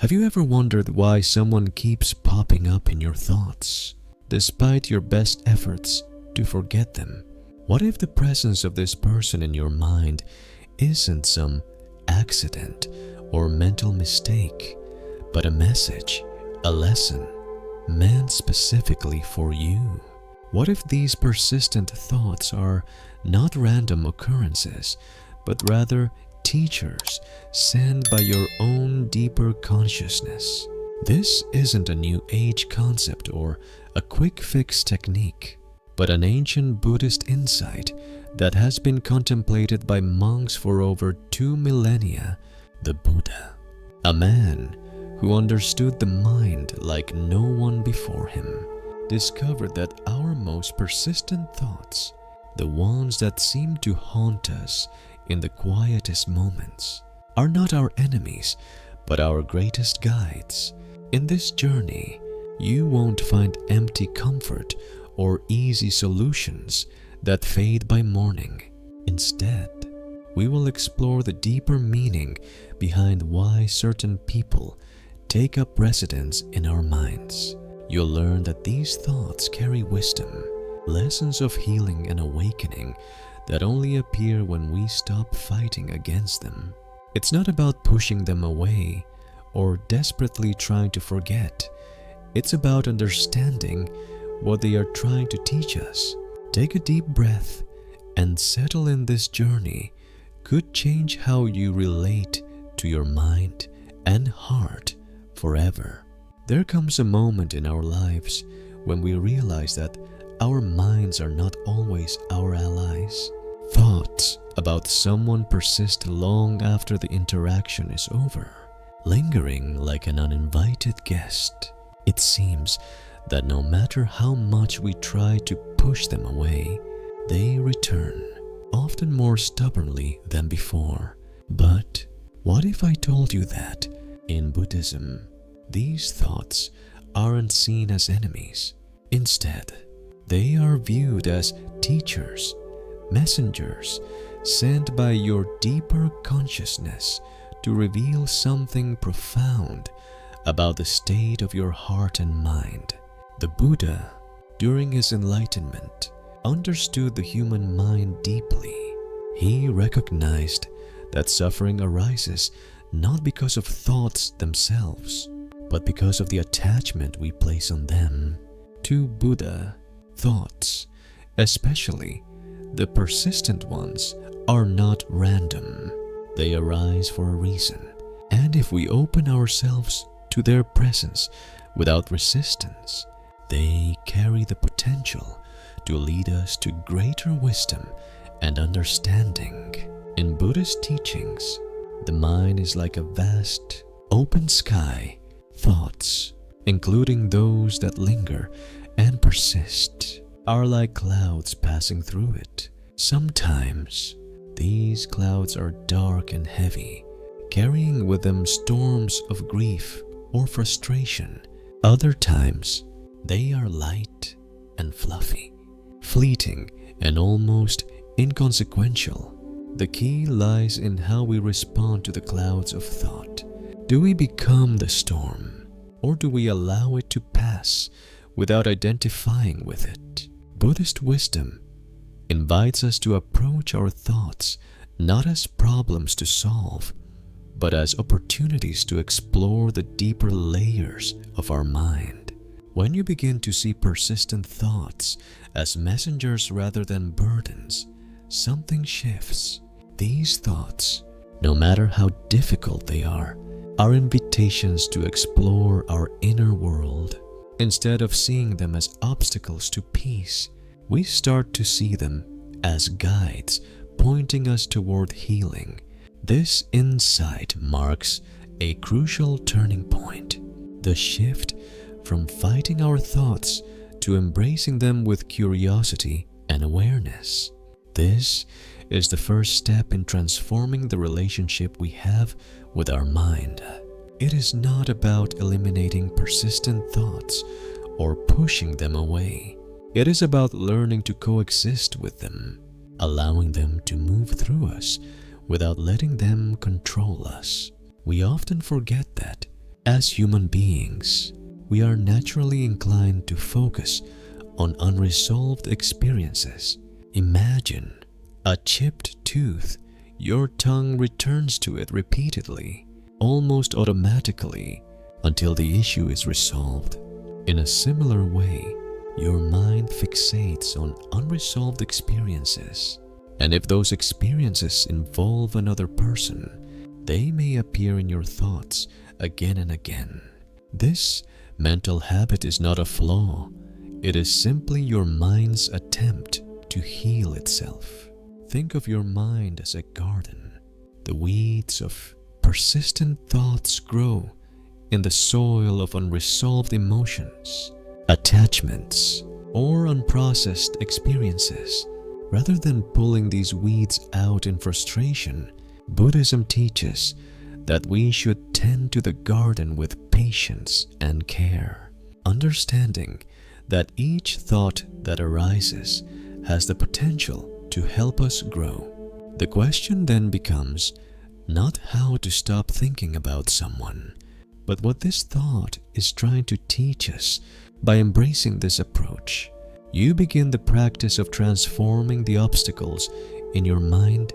Have you ever wondered why someone keeps popping up in your thoughts, despite your best efforts to forget them? What if the presence of this person in your mind isn't some accident or mental mistake, but a message, a lesson, meant specifically for you? What if these persistent thoughts are not random occurrences, but rather teachers sent by your own deeper consciousness? This isn't a new age concept or a quick fix technique, but an ancient Buddhist insight that has been contemplated by monks for over 2 millennia. The Buddha, a man who understood the mind like no one before him, discovered that our most persistent thoughts, the ones that seem to haunt us in the quietest moments, are not our enemies, but our greatest guides. In this journey, you won't find empty comfort or easy solutions that fade by morning. Instead, we will explore the deeper meaning behind why certain people take up residence in our minds. You'll learn that these thoughts carry wisdom, lessons of healing and awakening that only appear when we stop fighting against them. It's not about pushing them away or desperately trying to forget. It's about understanding what they are trying to teach us. Take a deep breath and settle in. This journey could change how you relate to your mind and heart forever. There comes a moment in our lives when we realize that our minds are not always our allies. Thoughts about someone persist long after the interaction is over, lingering like an uninvited guest. It seems that no matter how much we try to push them away, they return, often more stubbornly than before. But what if I told you that in Buddhism, these thoughts aren't seen as enemies? Instead, they are viewed as teachers, messengers sent by your deeper consciousness to reveal something profound about the state of your heart and mind. The Buddha, during his enlightenment, understood the human mind deeply. He recognized that suffering arises not because of thoughts themselves, but because of the attachment we place on them. To Buddha, thoughts, especially the persistent ones, are not random. They arise for a reason. And if we open ourselves to their presence without resistance, they carry the potential to lead us to greater wisdom and understanding. In Buddhist teachings, the mind is like a vast, open sky. Thoughts, including those that linger and persist, are like clouds passing through it. Sometimes, these clouds are dark and heavy, carrying with them storms of grief or frustration. Other times, they are light and fluffy, fleeting and almost inconsequential. The key lies in how we respond to the clouds of thought. Do we become the storm, or do we allow it to pass without identifying with it? Buddhist wisdom invites us to approach our thoughts not as problems to solve, but as opportunities to explore the deeper layers of our mind. When you begin to see persistent thoughts as messengers rather than burdens, something shifts. These thoughts, no matter how difficult they are invitations to explore our inner world. Instead of seeing them as obstacles to peace, we start to see them as guides pointing us toward healing. This insight marks a crucial turning point, the shift from fighting our thoughts to embracing them with curiosity and awareness. This is the first step in transforming the relationship we have with our mind. It is not about eliminating persistent thoughts or pushing them away. It is about learning to coexist with them, allowing them to move through us without letting them control us. We often forget that As human beings, we are naturally inclined to focus on unresolved experiences. Imagine a chipped tooth. Your tongue returns to it repeatedly, almost automatically, until the issue is resolved. In a similar way, your mind fixates on unresolved experiences, and if those experiences involve another person, they may appear in your thoughts again and again. This mental habit is not a flaw. It is simply your mind's attempt to heal itself. Think of your mind as a garden. The weeds of persistent thoughts grow in the soil of unresolved emotions, attachments, or unprocessed experiences. Rather than pulling these weeds out in frustration, Buddhism teaches that we should tend to the garden with patience and care, understanding that each thought that arises has the potential to help us grow. The question then becomes not how to stop thinking about someone, but what this thought is trying to teach us. By embracing this approach, you begin the practice of transforming the obstacles in your mind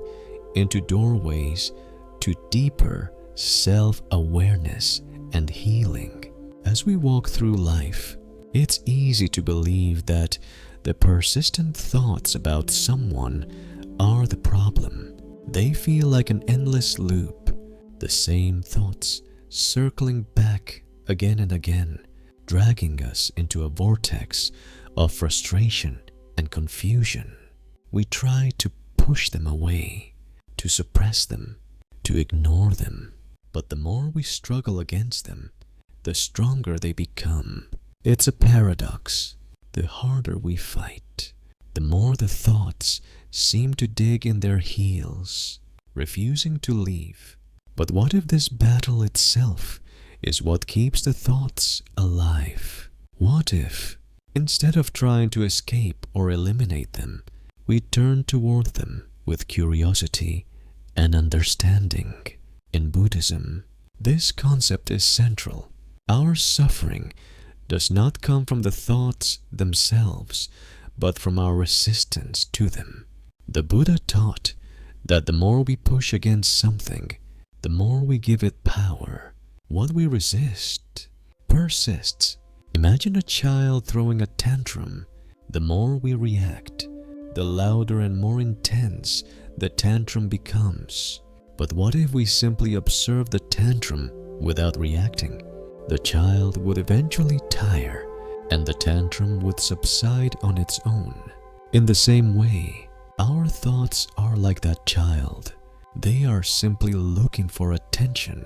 into doorways to deeper self-awareness and healing. As we walk through life, it's easy to believe that the persistent thoughts about someone are the problem. They feel like an endless loop, the same thoughts circling back again and again, dragging us into a vortex of frustration and confusion. We try to push them away, to suppress them, to ignore them. But the more we struggle against them, the stronger they become. It's a paradox. The harder we fight, the more the thoughts seem to dig in their heels, refusing to leave. But what if this battle itself is what keeps the thoughts alive? What if, instead of trying to escape or eliminate them, we turn toward them with curiosity and understanding? In Buddhism, this concept is central. Our suffering does not come from the thoughts themselves, but from our resistance to them. The Buddha taught that the more we push against something, the more we give it power. What we resist persists. Imagine a child throwing a tantrum. The more we react, the louder and more intense the tantrum becomes. But what if we simply observe the tantrum without reacting? The child would eventually tire, and the tantrum would subside on its own. In the same way, our thoughts are like that child. They are simply looking for attention.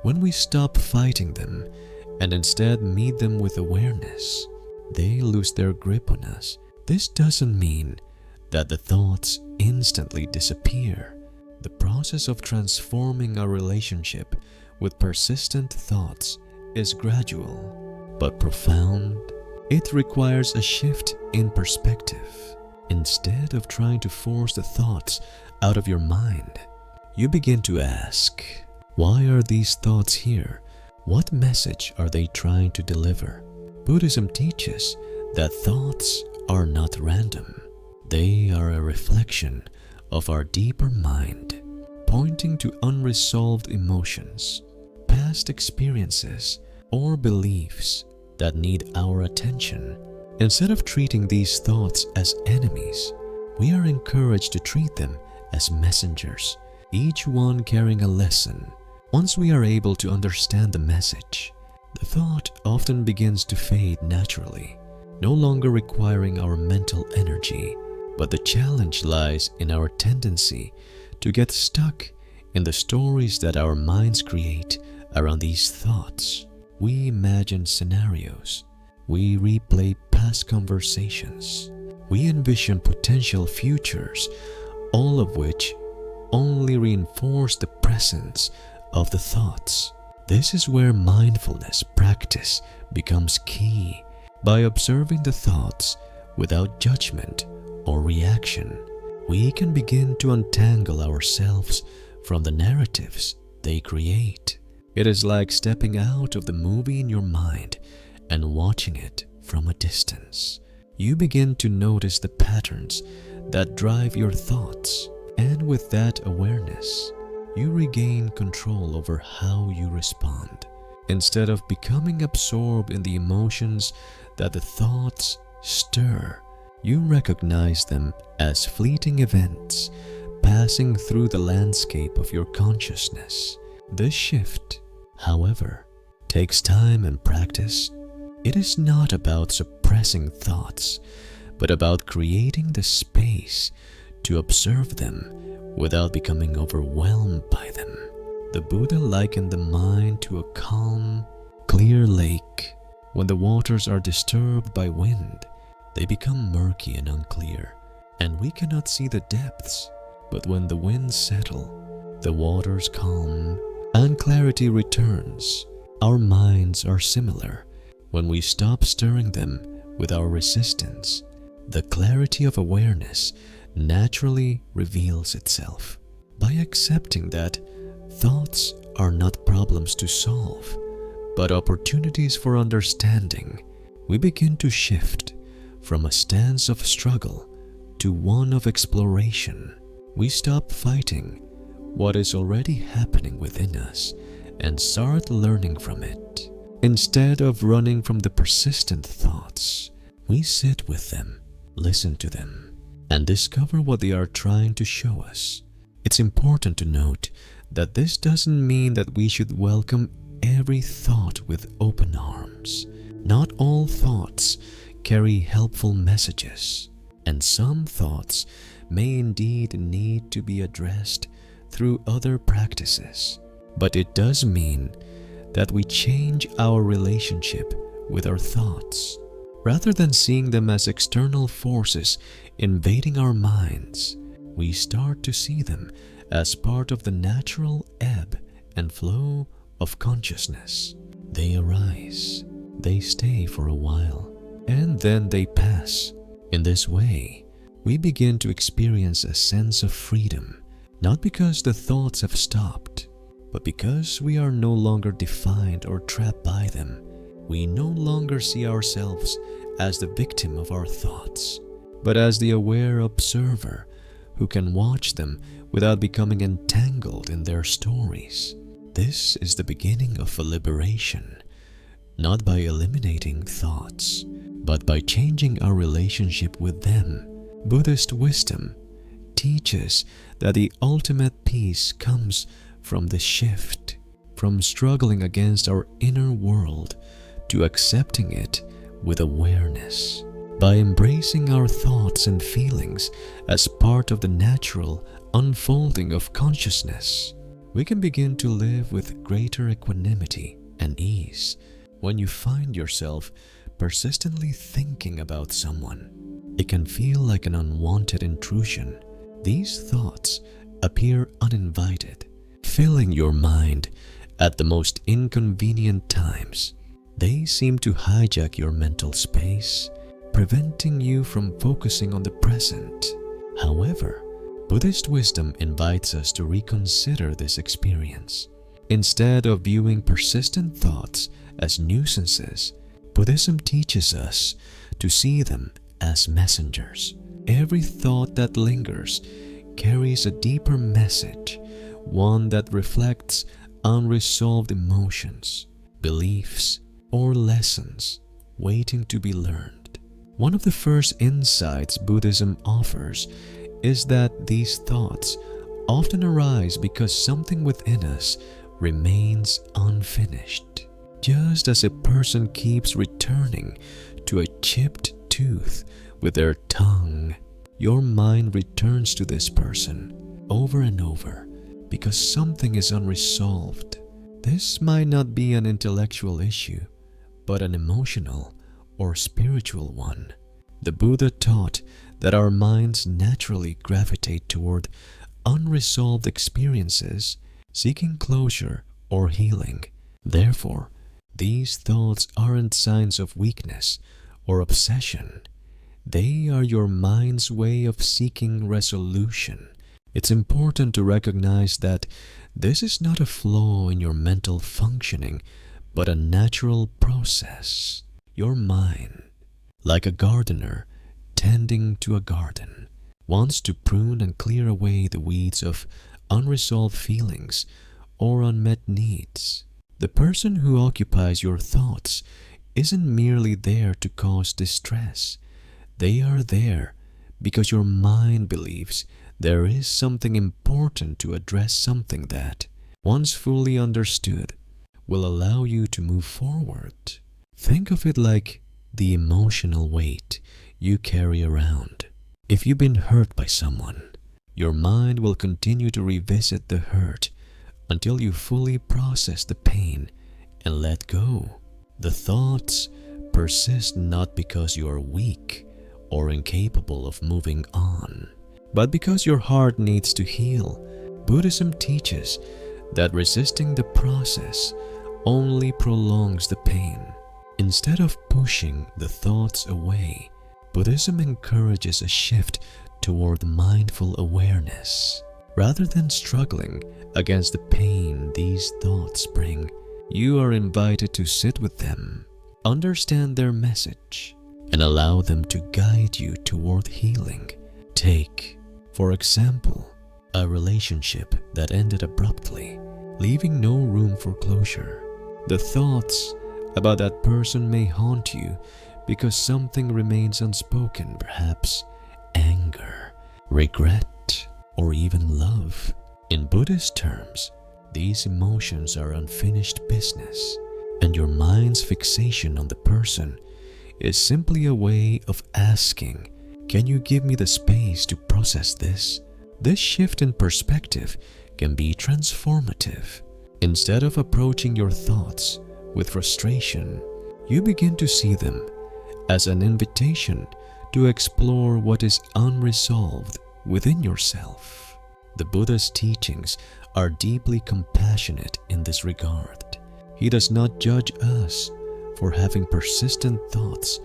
When we stop fighting them and instead meet them with awareness, they lose their grip on us. This doesn't mean that the thoughts instantly disappear. The process of transforming our relationship with persistent thoughts is gradual but profound. It requires a shift in perspective. Instead of trying to force the thoughts out of your mind, you begin to ask, why are these thoughts here? What message are they trying to deliver? Buddhism teaches that thoughts are not random. They are a reflection of our deeper mind, pointing to unresolved emotions, past experiences, or beliefs that need our attention. Instead of treating these thoughts as enemies, we are encouraged to treat them as messengers, each one carrying a lesson. Once we are able to understand the message, the thought often begins to fade naturally, no longer requiring our mental energy. But the challenge lies in our tendency to get stuck in the stories that our minds create around these thoughts. We imagine scenarios. We replay past conversations. We envision potential futures, all of which only reinforce the presence of the thoughts. This is where mindfulness practice becomes key. By observing the thoughts without judgment or reaction, we can begin to untangle ourselves from the narratives they create. It is like stepping out of the movie in your mind and watching it from a distance. You begin to notice the patterns that drive your thoughts, and with that awareness, you regain control over how you respond. Instead of becoming absorbed in the emotions that the thoughts stir, you recognize them as fleeting events passing through the landscape of your consciousness. This shift, however, takes time and practice. It is not about suppressing thoughts, but about creating the space to observe them without becoming overwhelmed by them. The Buddha likened the mind to a calm, clear lake. When the waters are disturbed by wind, they become murky and unclear, and we cannot see the depths. But when the winds settle, the waters calm, and clarity returns. Our minds are similar. When we stop stirring them with our resistance, the clarity of awareness naturally reveals itself. By accepting that thoughts are not problems to solve, but opportunities for understanding, we begin to shift from a stance of struggle to one of exploration. We stop fighting what is already happening within us and start learning from it. Instead of running from the persistent thoughts, we sit with them, listen to them, and discover what they are trying to show us. It's important to note that this doesn't mean that we should welcome every thought with open arms. Not all thoughts carry helpful messages, and some thoughts may indeed need to be addressed through other practices. But it does mean that we change our relationship with our thoughts. Rather than seeing them as external forces invading our minds, we start to see them as part of the natural ebb and flow of consciousness. They arise, they stay for a while, and then they pass. In this way, we begin to experience a sense of freedom, not because the thoughts have stopped, but because we are no longer defined or trapped by them. We no longer see ourselves as the victim of our thoughts, but as the aware observer who can watch them without becoming entangled in their stories. This is the beginning of a liberation, not by eliminating thoughts, but by changing our relationship with them. Buddhist wisdom teaches that the ultimate peace comes from the shift, from struggling against our inner world to accepting it with awareness. By embracing our thoughts and feelings as part of the natural unfolding of consciousness, we can begin to live with greater equanimity and ease. When you find yourself persistently thinking about someone, it can feel like an unwanted intrusion. These thoughts appear uninvited, filling your mind at the most inconvenient times. They seem to hijack your mental space, preventing you from focusing on the present. However, Buddhist wisdom invites us to reconsider this experience. Instead of viewing persistent thoughts as nuisances, Buddhism teaches us to see them as messengers. Every thought that lingers carries a deeper message, one that reflects unresolved emotions, beliefs, or lessons waiting to be learned. One of the first insights Buddhism offers is that these thoughts often arise because something within us remains unfinished. Just as a person keeps returning to a chipped tooth with their tongue, your mind returns to this person over and over because something is unresolved. This might not be an intellectual issue, but an emotional or spiritual one. The Buddha taught that our minds naturally gravitate toward unresolved experiences, seeking closure or healing. Therefore, these thoughts aren't signs of weakness or obsession. They are your mind's way of seeking resolution. It's important to recognize that This is not a flaw in your mental functioning, but a natural process. Your mind, like a gardener tending to a garden, wants to prune and clear away the weeds of unresolved feelings or unmet needs. The person who occupies your thoughts isn't merely there to cause distress. They are there because your mind believes there is something important to address, something that, once fully understood, will allow you to move forward. Think of it like the emotional weight you carry around. If you've been hurt by someone, your mind will continue to revisit the hurt until you fully process the pain and let go. The thoughts persist not because you are weak or incapable of moving on, but because your heart needs to heal. Buddhism teaches that resisting the process only prolongs the pain. Instead of pushing the thoughts away, Buddhism encourages a shift toward mindful awareness. Rather than struggling against the pain these thoughts bring, you are invited to sit with them, understand their message, and allow them to guide you toward healing. Take, for example, a relationship that ended abruptly, leaving no room for closure. The thoughts about that person may haunt you because something remains unspoken, perhaps anger, regret, or even love. In Buddhist terms, these emotions are unfinished business, and your mind's fixation on the person is simply a way of asking, "Can you give me the space to process this?" This shift in perspective can be transformative. Instead of approaching your thoughts with frustration, you begin to see them as an invitation to explore what is unresolved within yourself. The Buddha's teachings are deeply compassionate in this regard. He does not judge us for having persistent thoughts,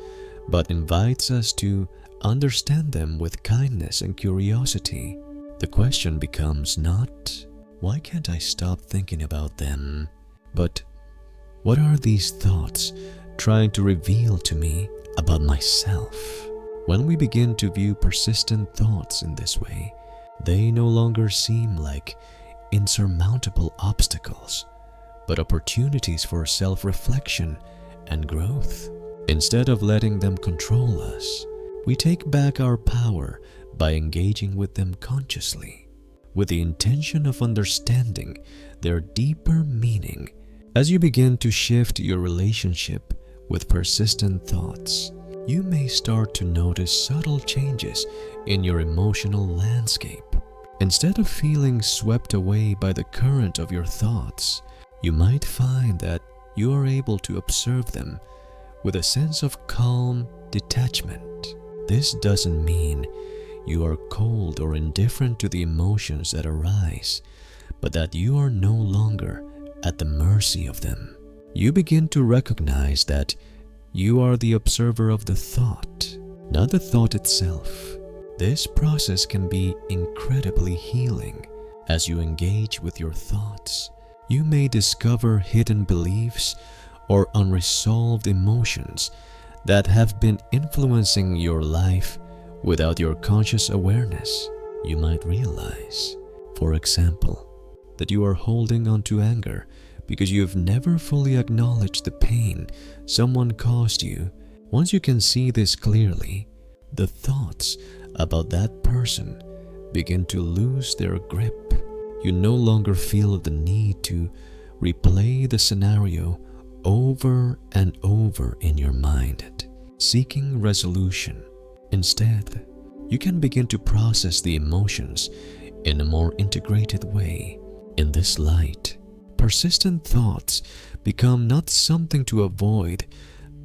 but invites us to understand them with kindness and curiosity. The question becomes not, "Why can't I stop thinking about them?" but, "What are these thoughts trying to reveal to me about myself?" When we begin to view persistent thoughts in this way, they no longer seem like insurmountable obstacles, but opportunities for self-reflection and growth. Instead of letting them control us, we take back our power by engaging with them consciously, with the intention of understanding their deeper meaning. As you begin to shift your relationship with persistent thoughts, you may start to notice subtle changes in your emotional landscape. Instead of feeling swept away by the current of your thoughts, you might find that you are able to observe them with a sense of calm detachment. This doesn't mean you are cold or indifferent to the emotions that arise, but that you are no longer at the mercy of them. You begin to recognize that you are the observer of the thought, not the thought itself. This process can be incredibly healing. As you engage with your thoughts, you may discover hidden beliefs or unresolved emotions that have been influencing your life without your conscious awareness. You might realize, for example, that you are holding on to anger because you've never fully acknowledged the pain someone caused you. Once you can see this clearly, the thoughts about that person begin to lose their grip. You no longer feel the need to replay the scenario over and over in your mind, seeking resolution. Instead, you can begin to process the emotions in a more integrated way. In this light, persistent thoughts become not something to avoid,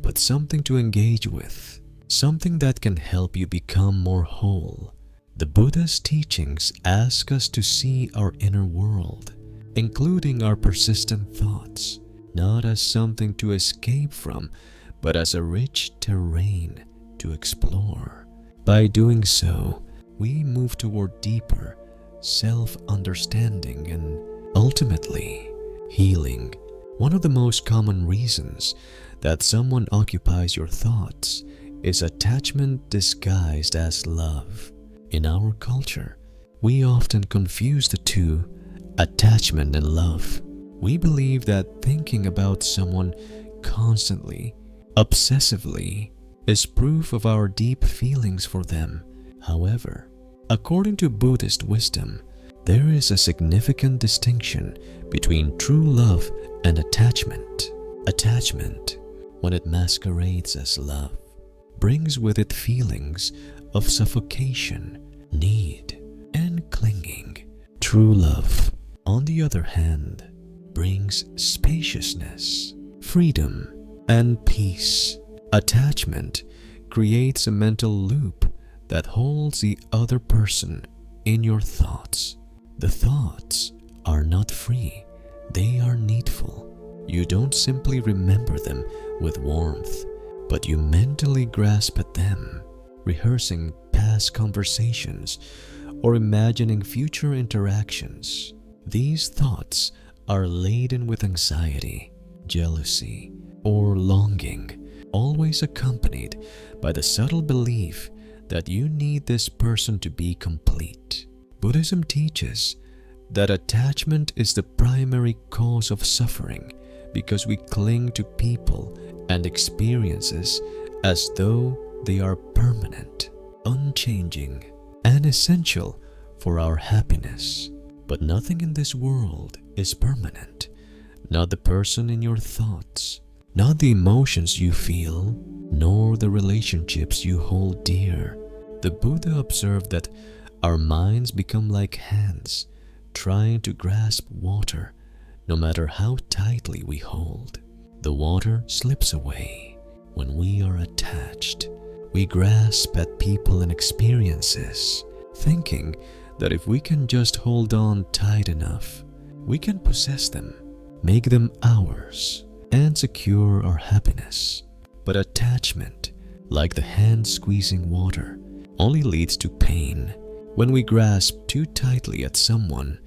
but something to engage with, something that can help you become more whole. The Buddha's teachings ask us to see our inner world, including our persistent thoughts, not as something to escape from, but as a rich terrain to explore. By doing so, we move toward deeper self-understanding and Ultimately, healing. One of the most common reasons that someone occupies your thoughts is attachment disguised as love. In our culture, we often confuse the two, attachment and love. We believe that thinking about someone constantly, obsessively, is proof of our deep feelings for them. However, according to Buddhist wisdom, there is a significant distinction between true love and attachment. Attachment, when it masquerades as love, brings with it feelings of suffocation, need, and clinging. True love, on the other hand, brings spaciousness, freedom, and peace. Attachment creates a mental loop that holds the other person in your thoughts. The thoughts are not free, they are needful. You don't simply remember them with warmth, but you mentally grasp at them, rehearsing past conversations or imagining future interactions. These thoughts are laden with anxiety, jealousy, or longing, always accompanied by the subtle belief that you need this person to be complete. Buddhism teaches that attachment is the primary cause of suffering because we cling to people and experiences as though they are permanent, unchanging, and essential for our happiness. But nothing in this world is permanent. Not the person in your thoughts, not the emotions you feel, nor the relationships you hold dear. The Buddha observed that our minds become like hands trying to grasp water. No matter how tightly we hold, the water slips away. When we are attached, we grasp at people and experiences, thinking that if we can just hold on tight enough, we can possess them, make them ours, and secure our happiness. But attachment, like the hand squeezing water, only leads to pain. When we grasp too tightly at someone,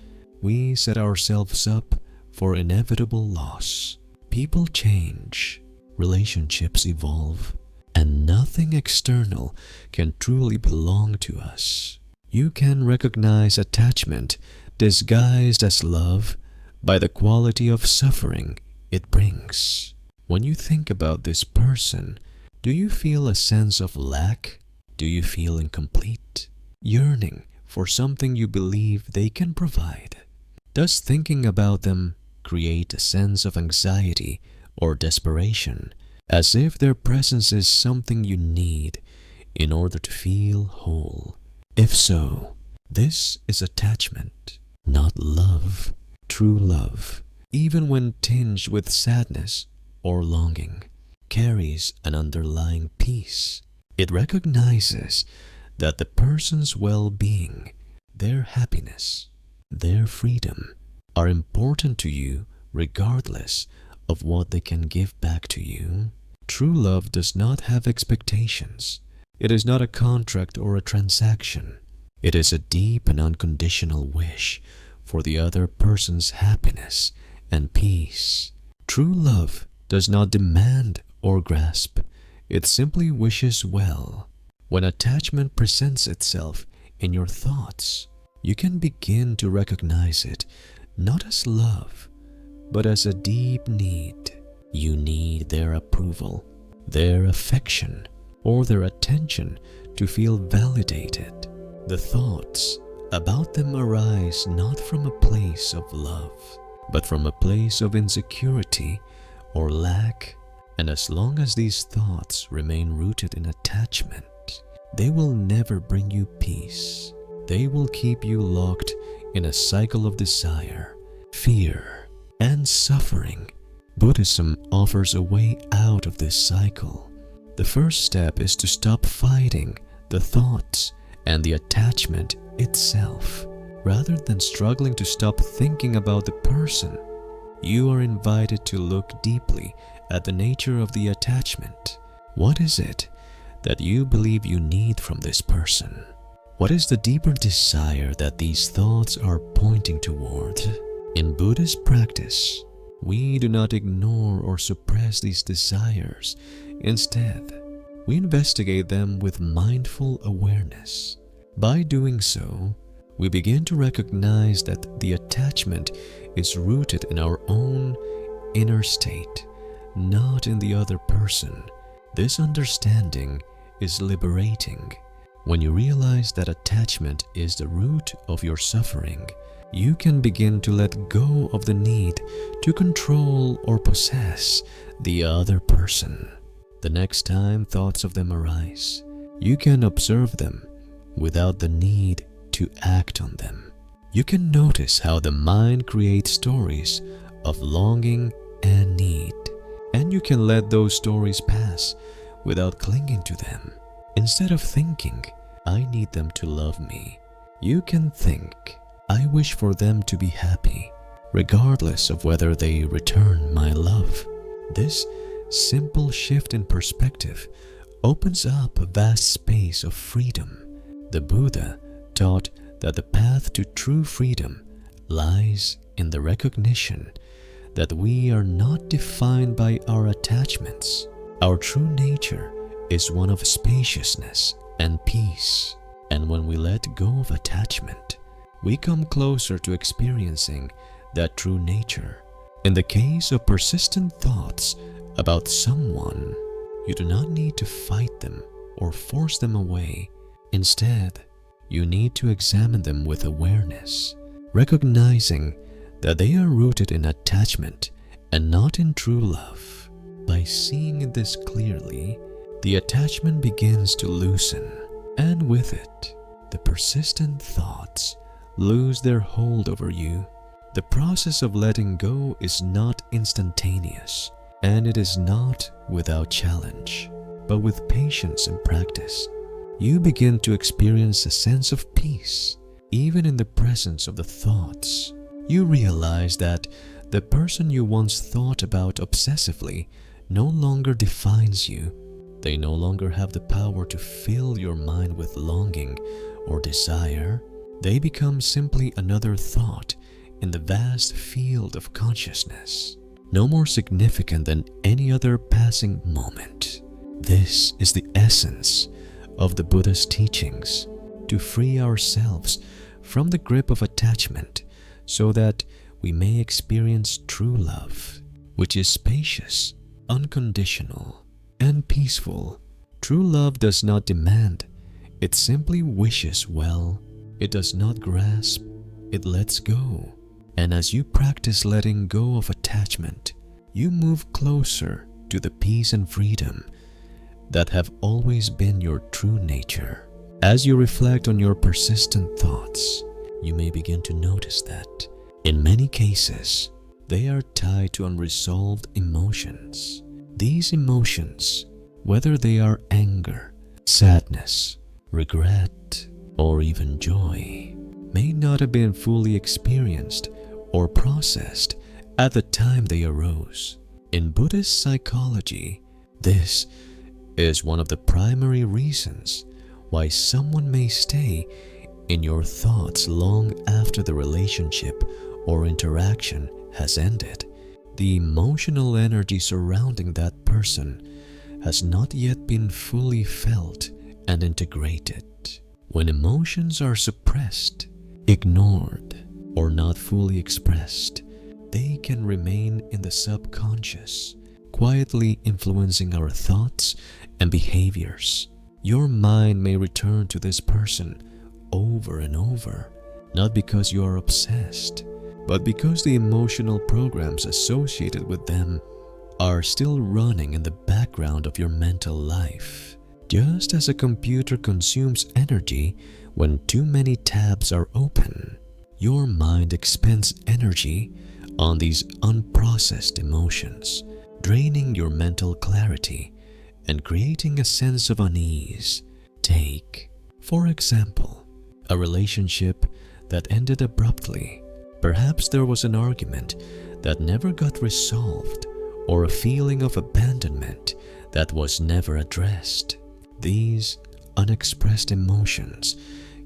we set ourselves up for inevitable loss. People change, relationships evolve, and nothing external can truly belong to us. You can recognize attachment disguised as love by the quality of suffering it brings. When you think about this person, do you feel a sense of lack? Do you feel incomplete, yearning for something you believe they can provide? Does thinking about them create a sense of anxiety or desperation, as if their presence is something you need in order to feel whole? If so, this is attachment, not love. True love, even when tinged with sadness or longing, carries an underlying peace. It recognizes that the person's well-being, their happiness, their freedom are important to you regardless of what they can give back to you. True love does not have expectations. It is not a contract or a transaction. It is a deep and unconditional wish for the other person's happiness and peace. True love does not demand or grasp. It simply wishes well. When attachment presents itself in your thoughts, you can begin to recognize it not as love, but as a deep need. You need their approval, their affection, or their attention to feel validated. The thoughts about them arise not from a place of love, but from a place of insecurity or lack. And as long as these thoughts remain rooted in attachment, they will never bring you peace. They will keep you locked in a cycle of desire, fear, and suffering. Buddhism offers a way out of this cycle. The first step is to stop fighting the thoughts and the attachment itself. Rather than struggling to stop thinking about the person, you are invited to look deeply at the nature of the attachment. What is it that you believe you need from this person? What is the deeper desire that these thoughts are pointing toward? In Buddhist practice, we do not ignore or suppress these desires. Instead, we investigate them with mindful awareness. By doing so, we begin to recognize that the attachment is rooted in our own inner state, not in the other person. This understanding is liberating. When you realize that attachment is the root of your suffering, you can begin to let go of the need to control or possess the other person. The next time thoughts of them arise, you can observe them without the need to act on them. You can notice how the mind creates stories of longing and need, and you can let those stories pass without clinging to them. Instead of thinking, "I need them to love me," you can think, "I wish for them to be happy, regardless of whether they return my love." This simple shift in perspective opens up a vast space of freedom. The Buddha taught that the path to true freedom lies in the recognition that we are not defined by our attachments. Our true nature is one of spaciousness and peace, and when we let go of attachment, we come closer to experiencing that true nature. In the case of persistent thoughts about someone, you do not need to fight them or force them away. Instead, you need to examine them with awareness, recognizing that they are rooted in attachment and not in true love. By seeing this clearly, the attachment begins to loosen, and with it, the persistent thoughts lose their hold over you. The process of letting go is not instantaneous, and it is not without challenge, but with patience and practice, you begin to experience a sense of peace, even in the presence of the thoughts. You realize that the person you once thought about obsessively no longer defines you. They no longer have the power to fill your mind with longing or desire. They become simply another thought in the vast field of consciousness, no more significant than any other passing moment. This is the essence of the Buddhist teachings, to free ourselves from the grip of attachment so that we may experience true love, which is spacious, unconditional, and peaceful. True love does not demand, it simply wishes well. It does not grasp, it lets go. And as you practice letting go of attachment, you move closer to the peace and freedom that have always been your true nature. As you reflect on your persistent thoughts, you may begin to notice that, in many cases, they are tied to unresolved emotions. These emotions, whether they are anger, sadness, regret, or even joy, may not have been fully experienced or processed at the time they arose. In Buddhist psychology, this is one of the primary reasons why someone may stay in your thoughts long after the relationship or interaction has ended. The emotional energy surrounding that person has not yet been fully felt and integrated. When emotions are suppressed, ignored, or not fully expressed, they can remain in the subconscious, quietly influencing our thoughts and behaviors. Your mind may return to this person over and over, not because you are obsessed, but because the emotional programs associated with them are still running in the background of your mental life. Just as a computer consumes energy when too many tabs are open, your mind expends energy on these unprocessed emotions, draining your mental clarity and creating a sense of unease. Take, for example, a relationship that ended abruptly. Perhaps there was an argument that never got resolved, or a feeling of abandonment that was never addressed. These unexpressed emotions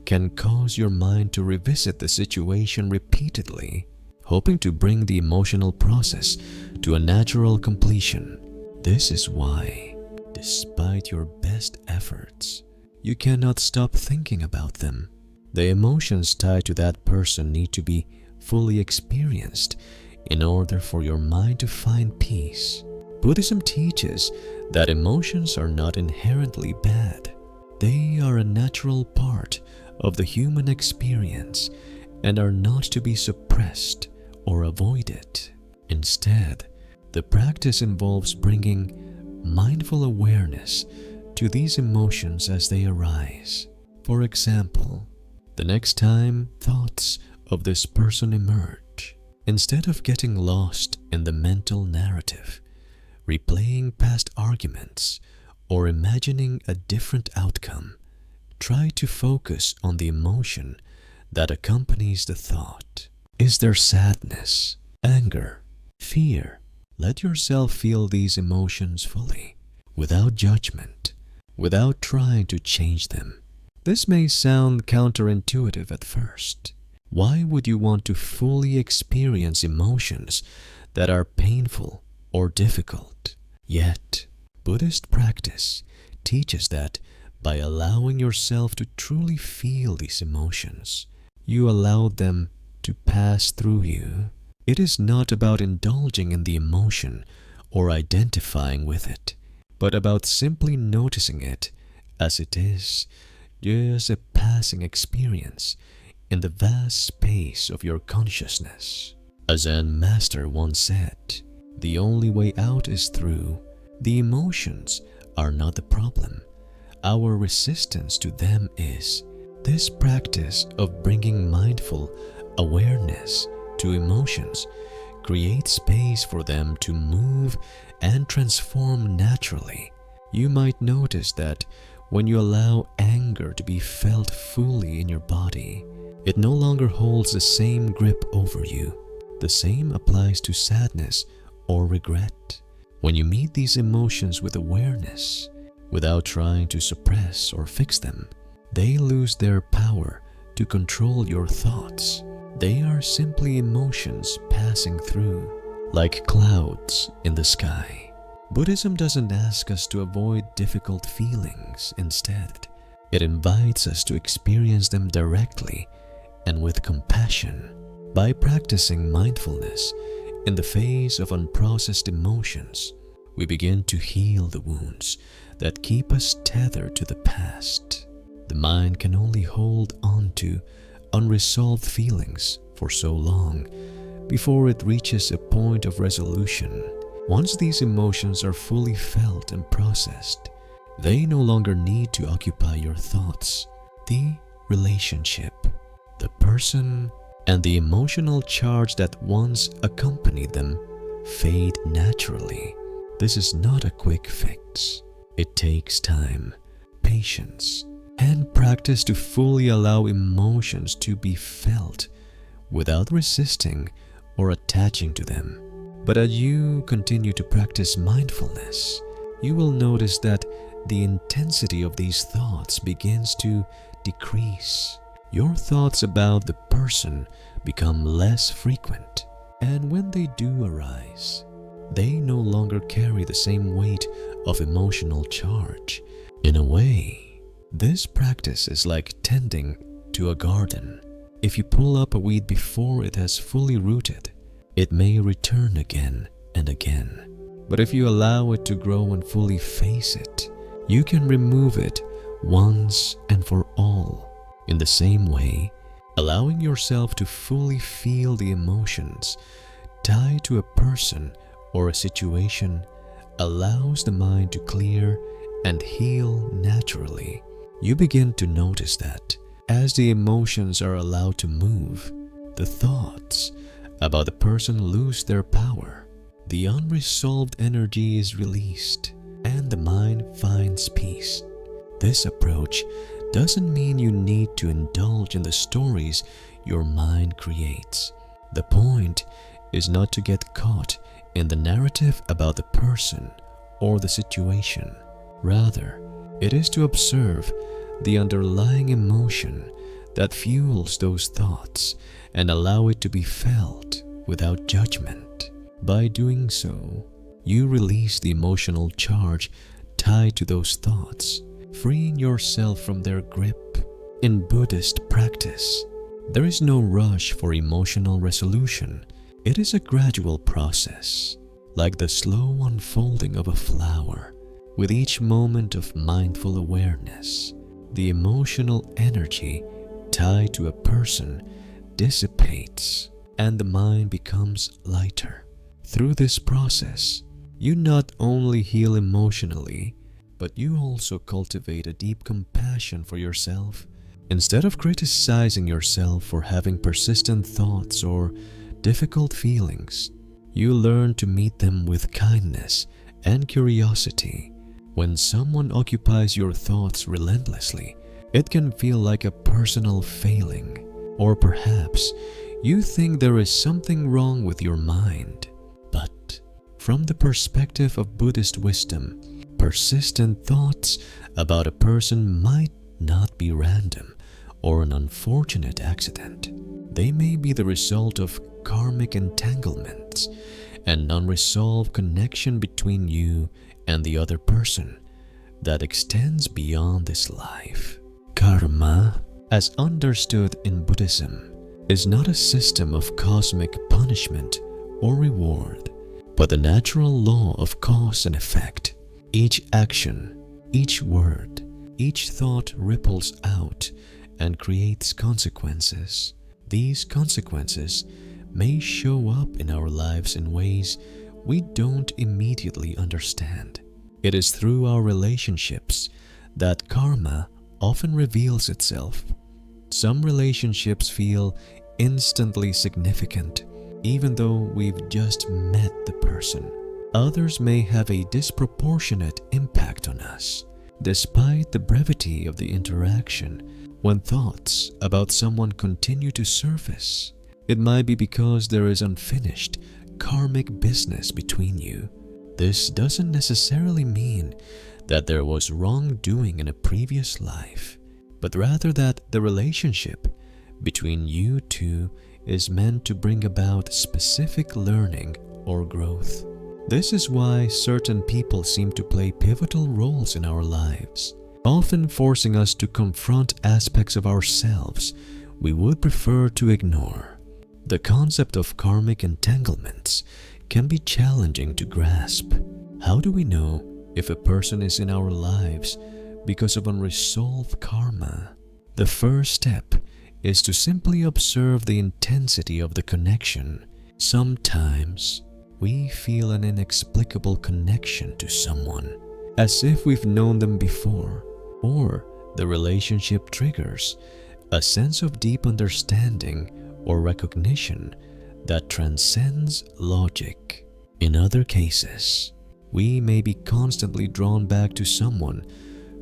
can cause your mind to revisit the situation repeatedly, hoping to bring the emotional process to a natural completion. This is why, despite your best efforts, you cannot stop thinking about them. The emotions tied to that person need to be fully experienced in order for your mind to find peace. Buddhism teaches that emotions are not inherently bad. They are a natural part of the human experience and are not to be suppressed or avoided. Instead, the practice involves bringing mindful awareness to these emotions as they arise. For example, the next time thoughts of this person emerge, instead of getting lost in the mental narrative, replaying past arguments, or imagining a different outcome, try to focus on the emotion that accompanies the thought. Is there sadness, anger, fear? Let yourself feel these emotions fully, without judgment, without trying to change them. This may sound counterintuitive at first. Why would you want to fully experience emotions that are painful or difficult? Yet, Buddhist practice teaches that by allowing yourself to truly feel these emotions, you allow them to pass through you. It is not about indulging in the emotion or identifying with it, but about simply noticing it as it is, just a passing experience in the vast space of your consciousness. A Zen master once said, "The only way out is through. The emotions are not the problem. Our resistance to them is." This practice of bringing mindful awareness to emotions creates space for them to move and transform naturally. You might notice that when you allow anger to be felt fully in your body, it no longer holds the same grip over you. The same applies to sadness or regret. When you meet these emotions with awareness, without trying to suppress or fix them, they lose their power to control your thoughts. They are simply emotions passing through, like clouds in the sky. Buddhism doesn't ask us to avoid difficult feelings. Instead, it invites us to experience them directly and with compassion. By practicing mindfulness in the face of unprocessed emotions, we begin to heal the wounds that keep us tethered to the past. The mind can only hold on to unresolved feelings for so long before it reaches a point of resolution. Once these emotions are fully felt and processed, they no longer need to occupy your thoughts. The relationship, the person, and the emotional charge that once accompanied them fade naturally. This is not a quick fix. It takes time, patience, and practice to fully allow emotions to be felt without resisting or attaching to them. But as you continue to practice mindfulness, you will notice that the intensity of these thoughts begins to decrease. Your thoughts about the person become less frequent, and when they do arise, they no longer carry the same weight of emotional charge. In a way, this practice is like tending to a garden. If you pull up a weed before it has fully rooted, it may return again and again. But if you allow it to grow and fully face it, you can remove it once and for all. In the same way, allowing yourself to fully feel the emotions tied to a person or a situation allows the mind to clear and heal naturally. You begin to notice that as the emotions are allowed to move, the thoughts about the person lose their power. The unresolved energy is released and the mind finds peace. This approach doesn't mean you need to indulge in the stories your mind creates. The point is not to get caught in the narrative about the person or the situation. Rather, it is to observe the underlying emotion that fuels those thoughts and allow it to be felt. without judgment. By doing so, you release the emotional charge tied to those thoughts, freeing yourself from their grip. In Buddhist practice, there is no rush for emotional resolution. It is a gradual process, like the slow unfolding of a flower. With each moment of mindful awareness, the emotional energy tied to a person dissipates and the mind becomes lighter. Through this process, you not only heal emotionally, but you also cultivate a deep compassion for yourself. Instead of criticizing yourself for having persistent thoughts or difficult feelings, you learn to meet them with kindness and curiosity. When someone occupies your thoughts relentlessly, it can feel like a personal failing, or perhaps you think there is something wrong with your mind. But from the perspective of Buddhist wisdom, persistent thoughts about a person might not be random or an unfortunate accident. They may be the result of karmic entanglements and unresolved connection between you and the other person that extends beyond this life. Karma, as understood in Buddhism, is not a system of cosmic punishment or reward, but the natural law of cause and effect. Each action, each word, each thought ripples out and creates consequences. These consequences may show up in our lives in ways we don't immediately understand. It is through our relationships that karma often reveals itself. Some relationships feel instantly significant, even though we've just met the person. Others may have a disproportionate impact on us. Despite the brevity of the interaction, when thoughts about someone continue to surface, it might be because there is unfinished karmic business between you. This doesn't necessarily mean that there was wrongdoing in a previous life, but rather that the relationship between you two is meant to bring about specific learning or growth. This is why certain people seem to play pivotal roles in our lives, often forcing us to confront aspects of ourselves we would prefer to ignore. The concept of karmic entanglements can be challenging to grasp. How do we know if a person is in our lives because of unresolved karma? The first step is to simply observe the intensity of the connection. Sometimes we feel an inexplicable connection to someone, as if we've known them before, or the relationship triggers a sense of deep understanding or recognition that transcends logic. In other cases, we may be constantly drawn back to someone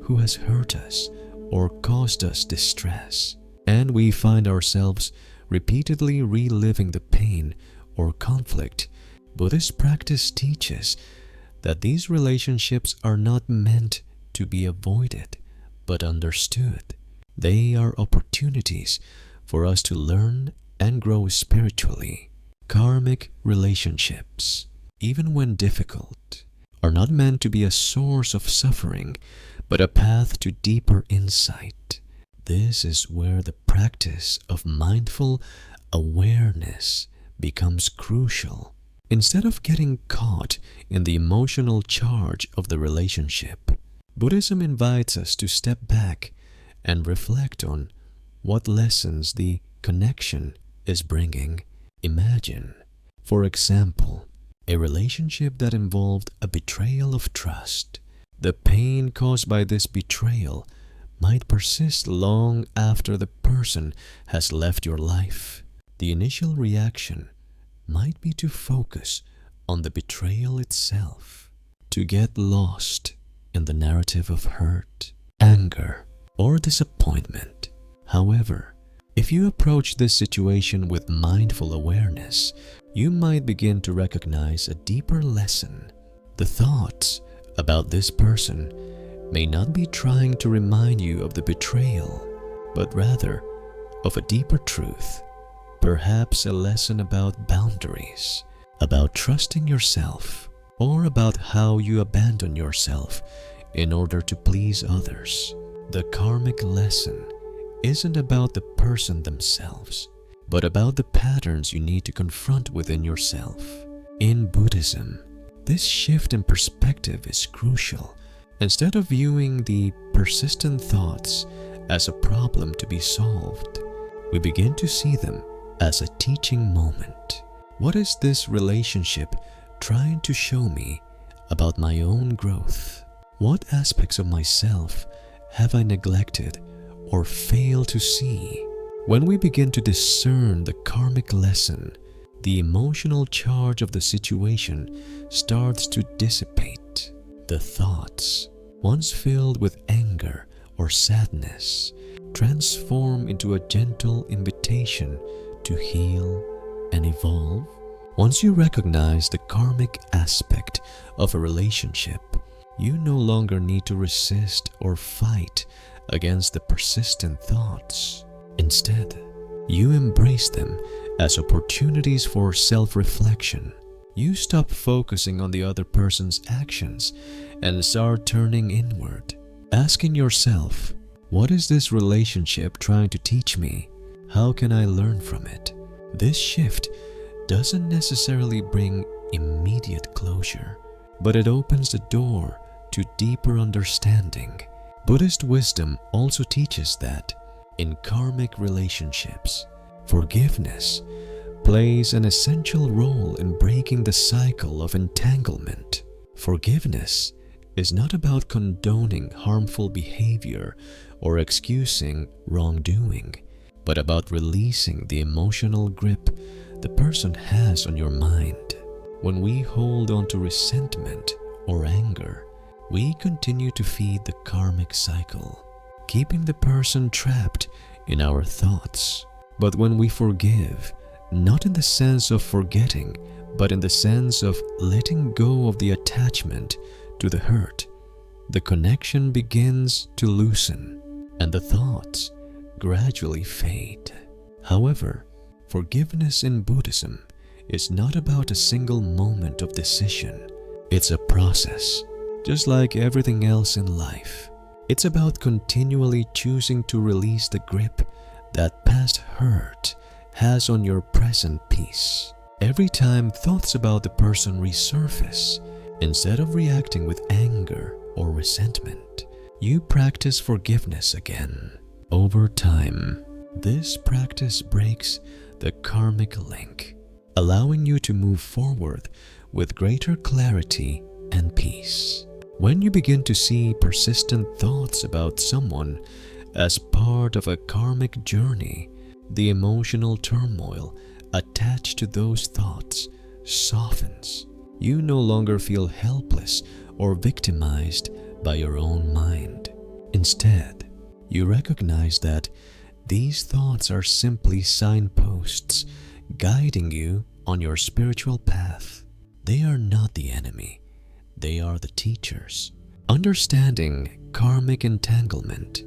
who has hurt us or caused us distress, and we find ourselves repeatedly reliving the pain or conflict. Buddhist practice teaches that these relationships are not meant to be avoided, but understood. They are opportunities for us to learn and grow spiritually. Karmic relationships, even when difficult, are not meant to be a source of suffering, but a path to deeper insight. This is where the practice of mindful awareness becomes crucial. Instead of getting caught in the emotional charge of the relationship, Buddhism invites us to step back and reflect on what lessons the connection is bringing. Imagine, for example, a relationship that involved a betrayal of trust. The pain caused by this betrayal might persist long after the person has left your life. The initial reaction might be to focus on the betrayal itself, to get lost in the narrative of hurt, anger, or disappointment. However, if you approach this situation with mindful awareness, you might begin to recognize a deeper lesson. The thoughts about this person may not be trying to remind you of the betrayal, but rather of a deeper truth. Perhaps a lesson about boundaries, about trusting yourself, or about how you abandon yourself in order to please others. The karmic lesson isn't about the person themselves, but about the patterns you need to confront within yourself. In Buddhism, this shift in perspective is crucial. Instead of viewing the persistent thoughts as a problem to be solved, we begin to see them as a teaching moment. What is this relationship trying to show me about my own growth? What aspects of myself have I neglected or failed to see? When we begin to discern the karmic lesson, the emotional charge of the situation starts to dissipate. The thoughts, once filled with anger or sadness, transform into a gentle invitation to heal and evolve. Once you recognize the karmic aspect of a relationship, you no longer need to resist or fight against the persistent thoughts. Instead, you embrace them as opportunities for self-reflection. You stop focusing on the other person's actions and start turning inward, asking yourself, what is this relationship trying to teach me? How can I learn from it? This shift doesn't necessarily bring immediate closure, but it opens the door to deeper understanding. Buddhist wisdom also teaches that in karmic relationships, forgiveness plays an essential role in breaking the cycle of entanglement. Forgiveness is not about condoning harmful behavior or excusing wrongdoing, but about releasing the emotional grip the person has on your mind. When we hold on to resentment or anger, we continue to feed the karmic cycle, keeping the person trapped in our thoughts. But when we forgive, not in the sense of forgetting, but in the sense of letting go of the attachment to the hurt, the connection begins to loosen and the thoughts gradually fade. However, forgiveness in Buddhism is not about a single moment of decision. It's a process, just like everything else in life. It's about continually choosing to release the grip that past hurt has on your present peace. Every time thoughts about the person resurface, instead of reacting with anger or resentment, you practice forgiveness again. Over time, this practice breaks the karmic link, allowing you to move forward with greater clarity and peace. When you begin to see persistent thoughts about someone as part of a karmic journey, the emotional turmoil attached to those thoughts softens. You no longer feel helpless or victimized by your own mind. Instead, you recognize that these thoughts are simply signposts guiding you on your spiritual path. They are not the enemy. They are the teachers. Understanding karmic entanglement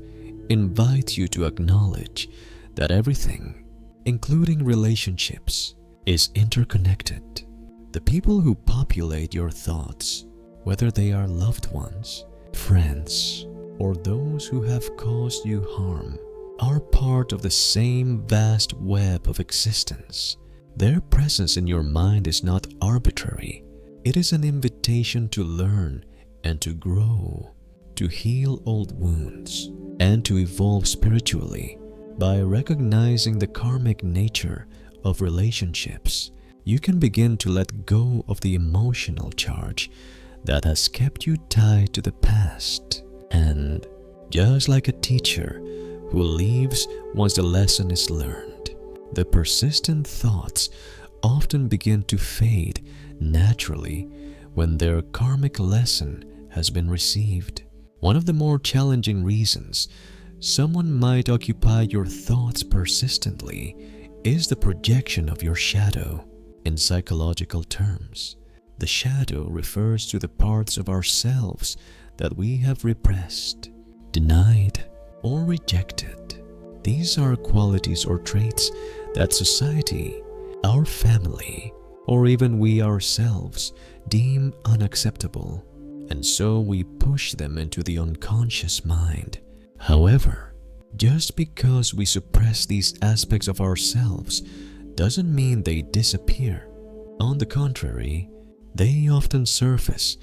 invites you to acknowledge that everything, including relationships, is interconnected. The people who populate your thoughts, whether they are loved ones, friends, or those who have caused you harm, are part of the same vast web of existence. Their presence in your mind is not arbitrary. It is an invitation to learn and to grow, to heal old wounds, and to evolve spiritually. By recognizing the karmic nature of relationships, you can begin to let go of the emotional charge that has kept you tied to the past. And just like a teacher who leaves once the lesson is learned, the persistent thoughts often begin to fade naturally when their karmic lesson has been received. One of the more challenging reasons someone might occupy your thoughts persistently is the projection of your shadow. In psychological terms, the shadow refers to the parts of ourselves that we have repressed, denied, or rejected. These are qualities or traits that society, our family, or even we ourselves deem unacceptable, and so we push them into the unconscious mind. However, just because we suppress these aspects of ourselves doesn't mean they disappear. On the contrary, they often surface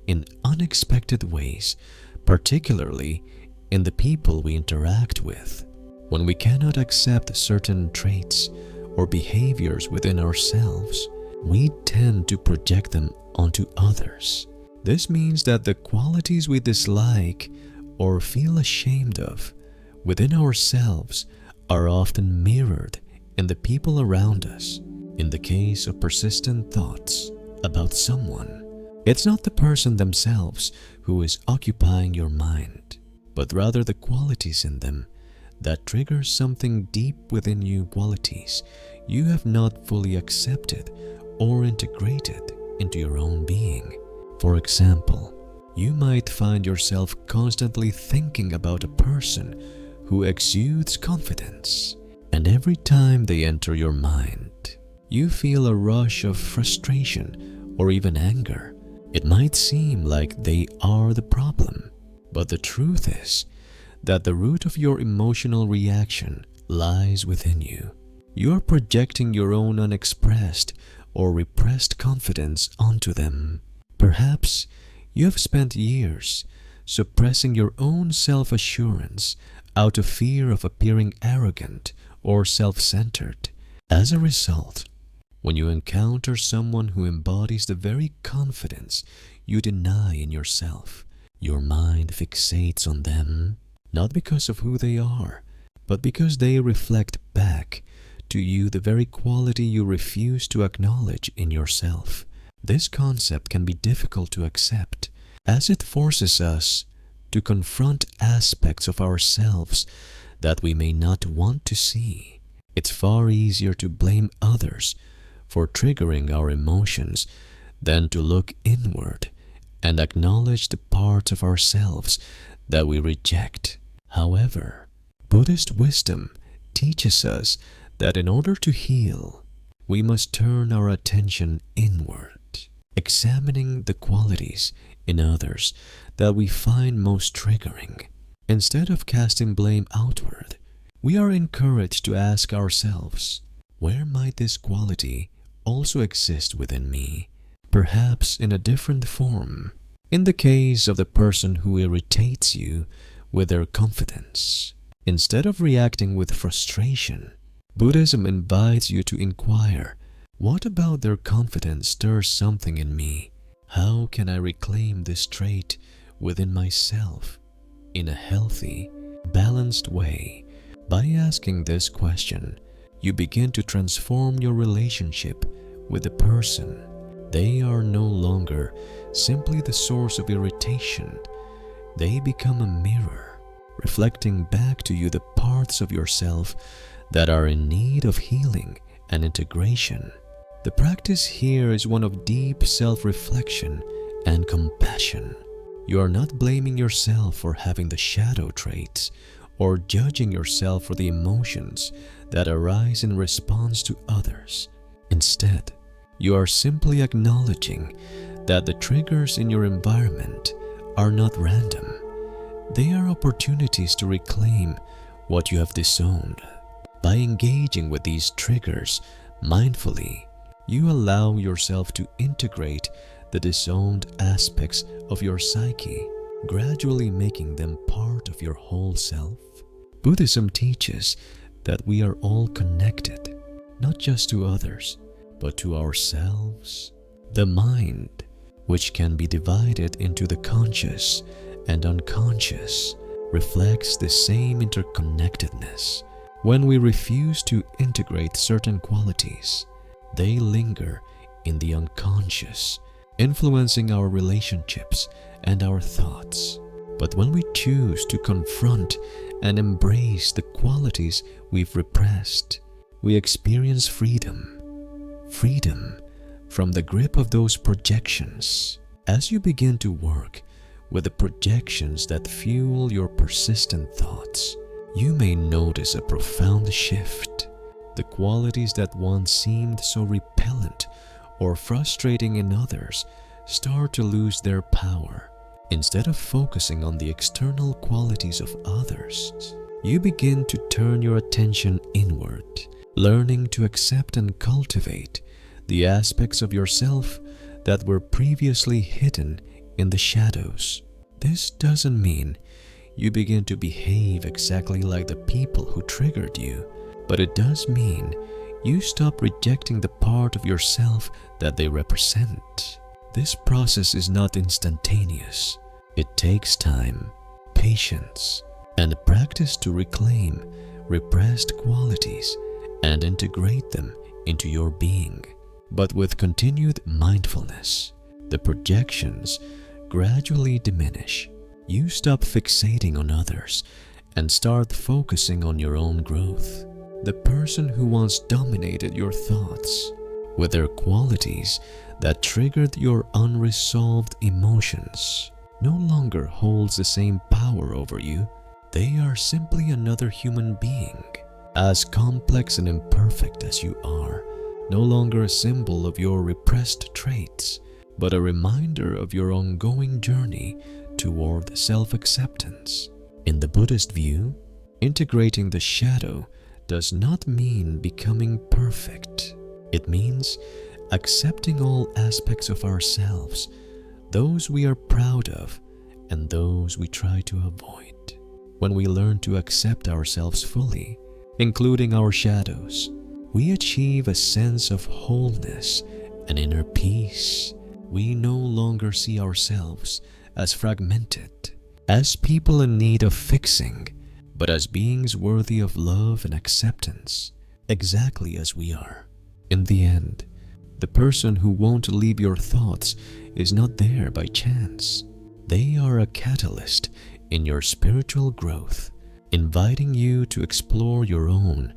in unexpected ways, particularly in the people we interact with. When we cannot accept certain traits or behaviors within ourselves, we tend to project them onto others. This means that the qualities we dislike or feel ashamed of within ourselves are often mirrored in the people around us. In the case of persistent thoughts about someone, it's not the person themselves who is occupying your mind, but rather the qualities in them that trigger something deep within you, qualities you have not fully accepted or integrated into your own being. For example, you might find yourself constantly thinking about a person who exudes confidence, and every time they enter your mind, you feel a rush of frustration or even anger. It might seem like they are the problem, but the truth is that the root of your emotional reaction lies within you. You are projecting your own unexpressed or repressed confidence onto them. Perhaps you have spent years suppressing your own self-assurance out of fear of appearing arrogant or self-centered. As a result, when you encounter someone who embodies the very confidence you deny in yourself, your mind fixates on them, not because of who they are, but because they reflect back to you the very quality you refuse to acknowledge in yourself. This concept can be difficult to accept, as it forces us to confront aspects of ourselves that we may not want to see. It's far easier to blame others for triggering our emotions than to look inward and acknowledge the parts of ourselves that we reject. However, Buddhist wisdom teaches us that in order to heal, we must turn our attention inward, examining the qualities in others that we find most triggering. Instead of casting blame outward, we are encouraged to ask ourselves, where might this quality also exist within me, perhaps in a different form? In the case of the person who irritates you with their confidence, instead of reacting with frustration, Buddhism invites you to inquire, what about their confidence stirs something in me? How can I reclaim this trait within myself in a healthy, balanced way? By asking this question, you begin to transform your relationship with the person. They are no longer simply the source of irritation. They become a mirror, reflecting back to you the parts of yourself that are in need of healing and integration. The practice here is one of deep self-reflection and compassion. You are not blaming yourself for having the shadow traits or judging yourself for the emotions that arise in response to others. Instead, you are simply acknowledging that the triggers in your environment are not random. They are opportunities to reclaim what you have disowned. By engaging with these triggers mindfully, you allow yourself to integrate the disowned aspects of your psyche, gradually making them part of your whole self. Buddhism teaches that we are all connected, not just to others, but to ourselves. The mind, which can be divided into the conscious and unconscious, reflects the same interconnectedness. When we refuse to integrate certain qualities, they linger in the unconscious, influencing our relationships and our thoughts. But when we choose to confront and embrace the qualities we've repressed, we experience freedom. Freedom from the grip of those projections. As you begin to work with the projections that fuel your persistent thoughts, you may notice a profound shift. The qualities that once seemed so repellent or frustrating in others start to lose their power. Instead of focusing on the external qualities of others, you begin to turn your attention inward, learning to accept and cultivate the aspects of yourself that were previously hidden in the shadows. This doesn't mean you begin to behave exactly like the people who triggered you, but it does mean you stop rejecting the part of yourself that they represent. This process is not instantaneous. It takes time, patience, and practice to reclaim repressed qualities and integrate them into your being. But with continued mindfulness, the projections gradually diminish. You stop fixating on others and start focusing on your own growth. The person who once dominated your thoughts with their qualities that triggered your unresolved emotions no longer holds the same power over you. They are simply another human being, as complex and imperfect as you are, no longer a symbol of your repressed traits, but a reminder of your ongoing journey toward self-acceptance. In the Buddhist view, integrating the shadow does not mean becoming perfect. It means accepting all aspects of ourselves, those we are proud of and those we try to avoid. When we learn to accept ourselves fully, including our shadows, we achieve a sense of wholeness and inner peace. We no longer see ourselves as fragmented, as people in need of fixing, but as beings worthy of love and acceptance, exactly as we are. In the end, the person who won't leave your thoughts is not there by chance. They are a catalyst in your spiritual growth, inviting you to explore your own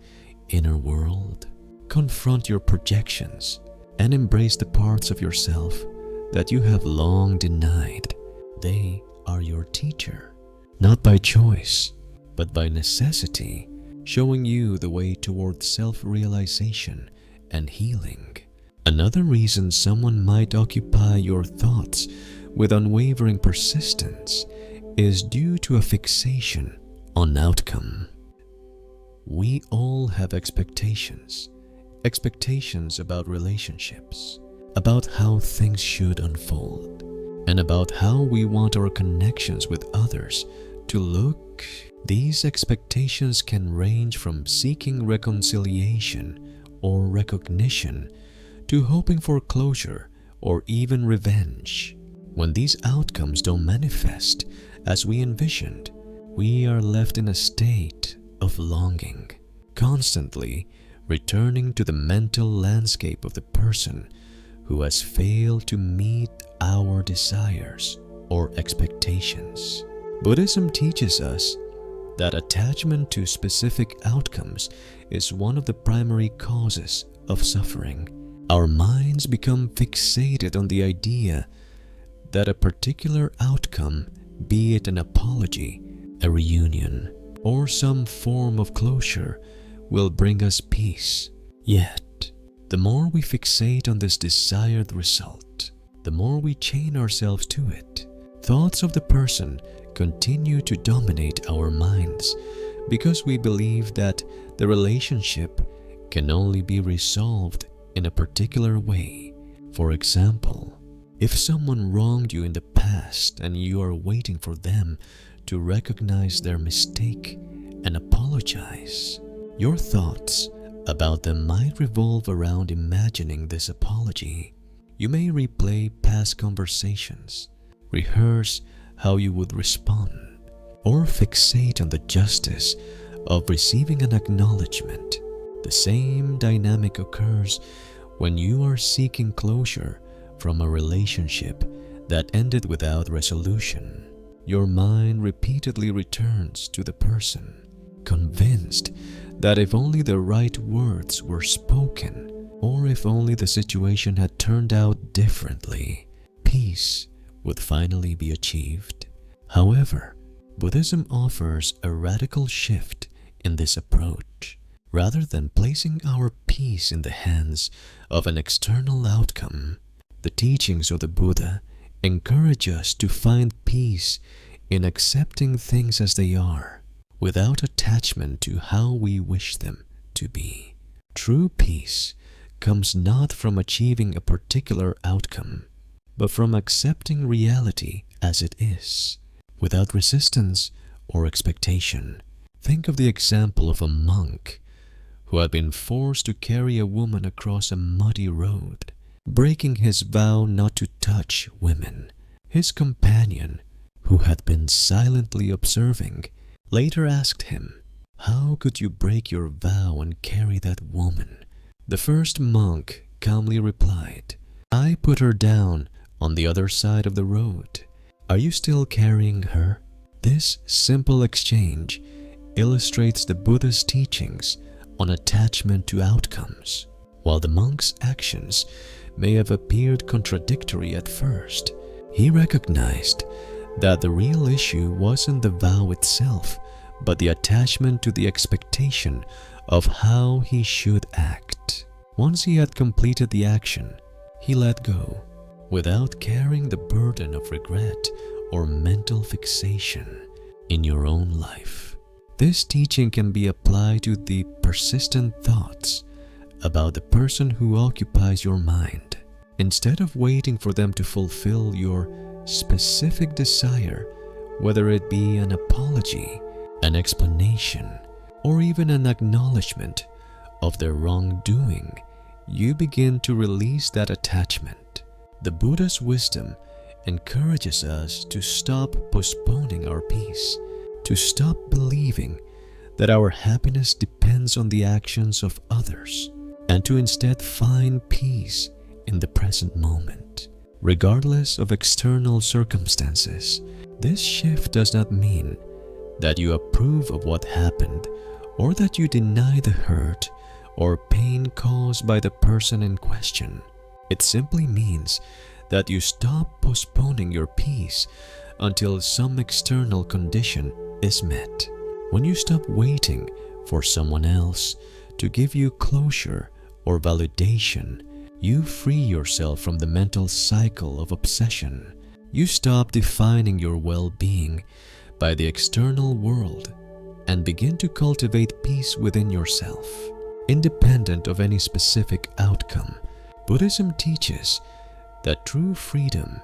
inner world, confront your projections, and embrace the parts of yourself that you have long denied. They are your teacher, not by choice, but by necessity, showing you the way toward self-realization and healing. Another reason someone might occupy your thoughts with unwavering persistence is due to a fixation on outcome. We all have expectations about relationships, about how things should unfold, and about how we want our connections with others to look. These expectations can range from seeking reconciliation or recognition to hoping for closure or even revenge. When these outcomes don't manifest as we envisioned, we are left in a state of longing, constantly returning to the mental landscape of the person who has failed to meet our desires or expectations. Buddhism teaches us that attachment to specific outcomes is one of the primary causes of suffering. Our minds become fixated on the idea that a particular outcome, be it an apology, a reunion, or some form of closure, will bring us peace. Yet, the more we fixate on this desired result, the more we chain ourselves to it. Thoughts of the person continue to dominate our minds because we believe that the relationship can only be resolved in a particular way. For example, if someone wronged you in the past and you are waiting for them to recognize their mistake and apologize, your thoughts about them might revolve around imagining this apology. You may replay past conversations, rehearse how you would respond, or fixate on the justice of receiving an acknowledgement. The same dynamic occurs when you are seeking closure from a relationship that ended without resolution. Your mind repeatedly returns to the person, convinced that if only the right words were spoken, or if only the situation had turned out differently, peace would finally be achieved. However, Buddhism offers a radical shift in this approach. rather than placing our peace in the hands of an external outcome. The teachings of the Buddha encourage us to find peace in accepting things as they are, without attachment to how we wish them to be. True peace comes not from achieving a particular outcome, but from accepting reality as it is, without resistance or expectation. Think of the example of a monk who had been forced to carry a woman across a muddy road, breaking his vow not to touch women. His companion, who had been silently observing, later asked him, "How could you break your vow and carry that woman?" The first monk calmly replied, "I put her down on the other side of the road. Are you still carrying her?" This simple exchange illustrates the Buddha's teachings on attachment to outcomes. While the monk's actions may have appeared contradictory at first, he recognized that the real issue wasn't the vow itself, but the attachment to the expectation of how he should act. Once he had completed the action, he let go, without carrying the burden of regret or mental fixation in your own life. This teaching can be applied to the persistent thoughts about the person who occupies your mind. Instead of waiting for them to fulfill your specific desire, whether it be an apology, an explanation, or even an acknowledgement of their wrongdoing, you begin to release that attachment. The Buddha's wisdom encourages us to stop postponing our peace, to stop believing that our happiness depends on the actions of others, and to instead find peace in the present moment, regardless of external circumstances. This shift does not mean that you approve of what happened or that you deny the hurt or pain caused by the person in question. It simply means that you stop postponing your peace until some external condition is met. When you stop waiting for someone else to give you closure or validation, you free yourself from the mental cycle of obsession. You stop defining your well-being by the external world and begin to cultivate peace within yourself, independent of any specific outcome. Buddhism teaches that true freedom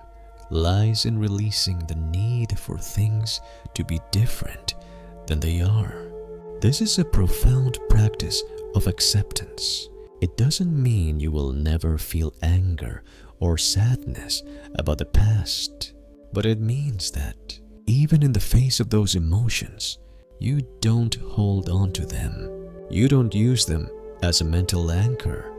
lies in releasing the need for things to be different than they are. This is a profound practice of acceptance. It doesn't mean you will never feel anger or sadness about the past, but it means that even in the face of those emotions, you don't hold on to them. You don't use them as a mental anchor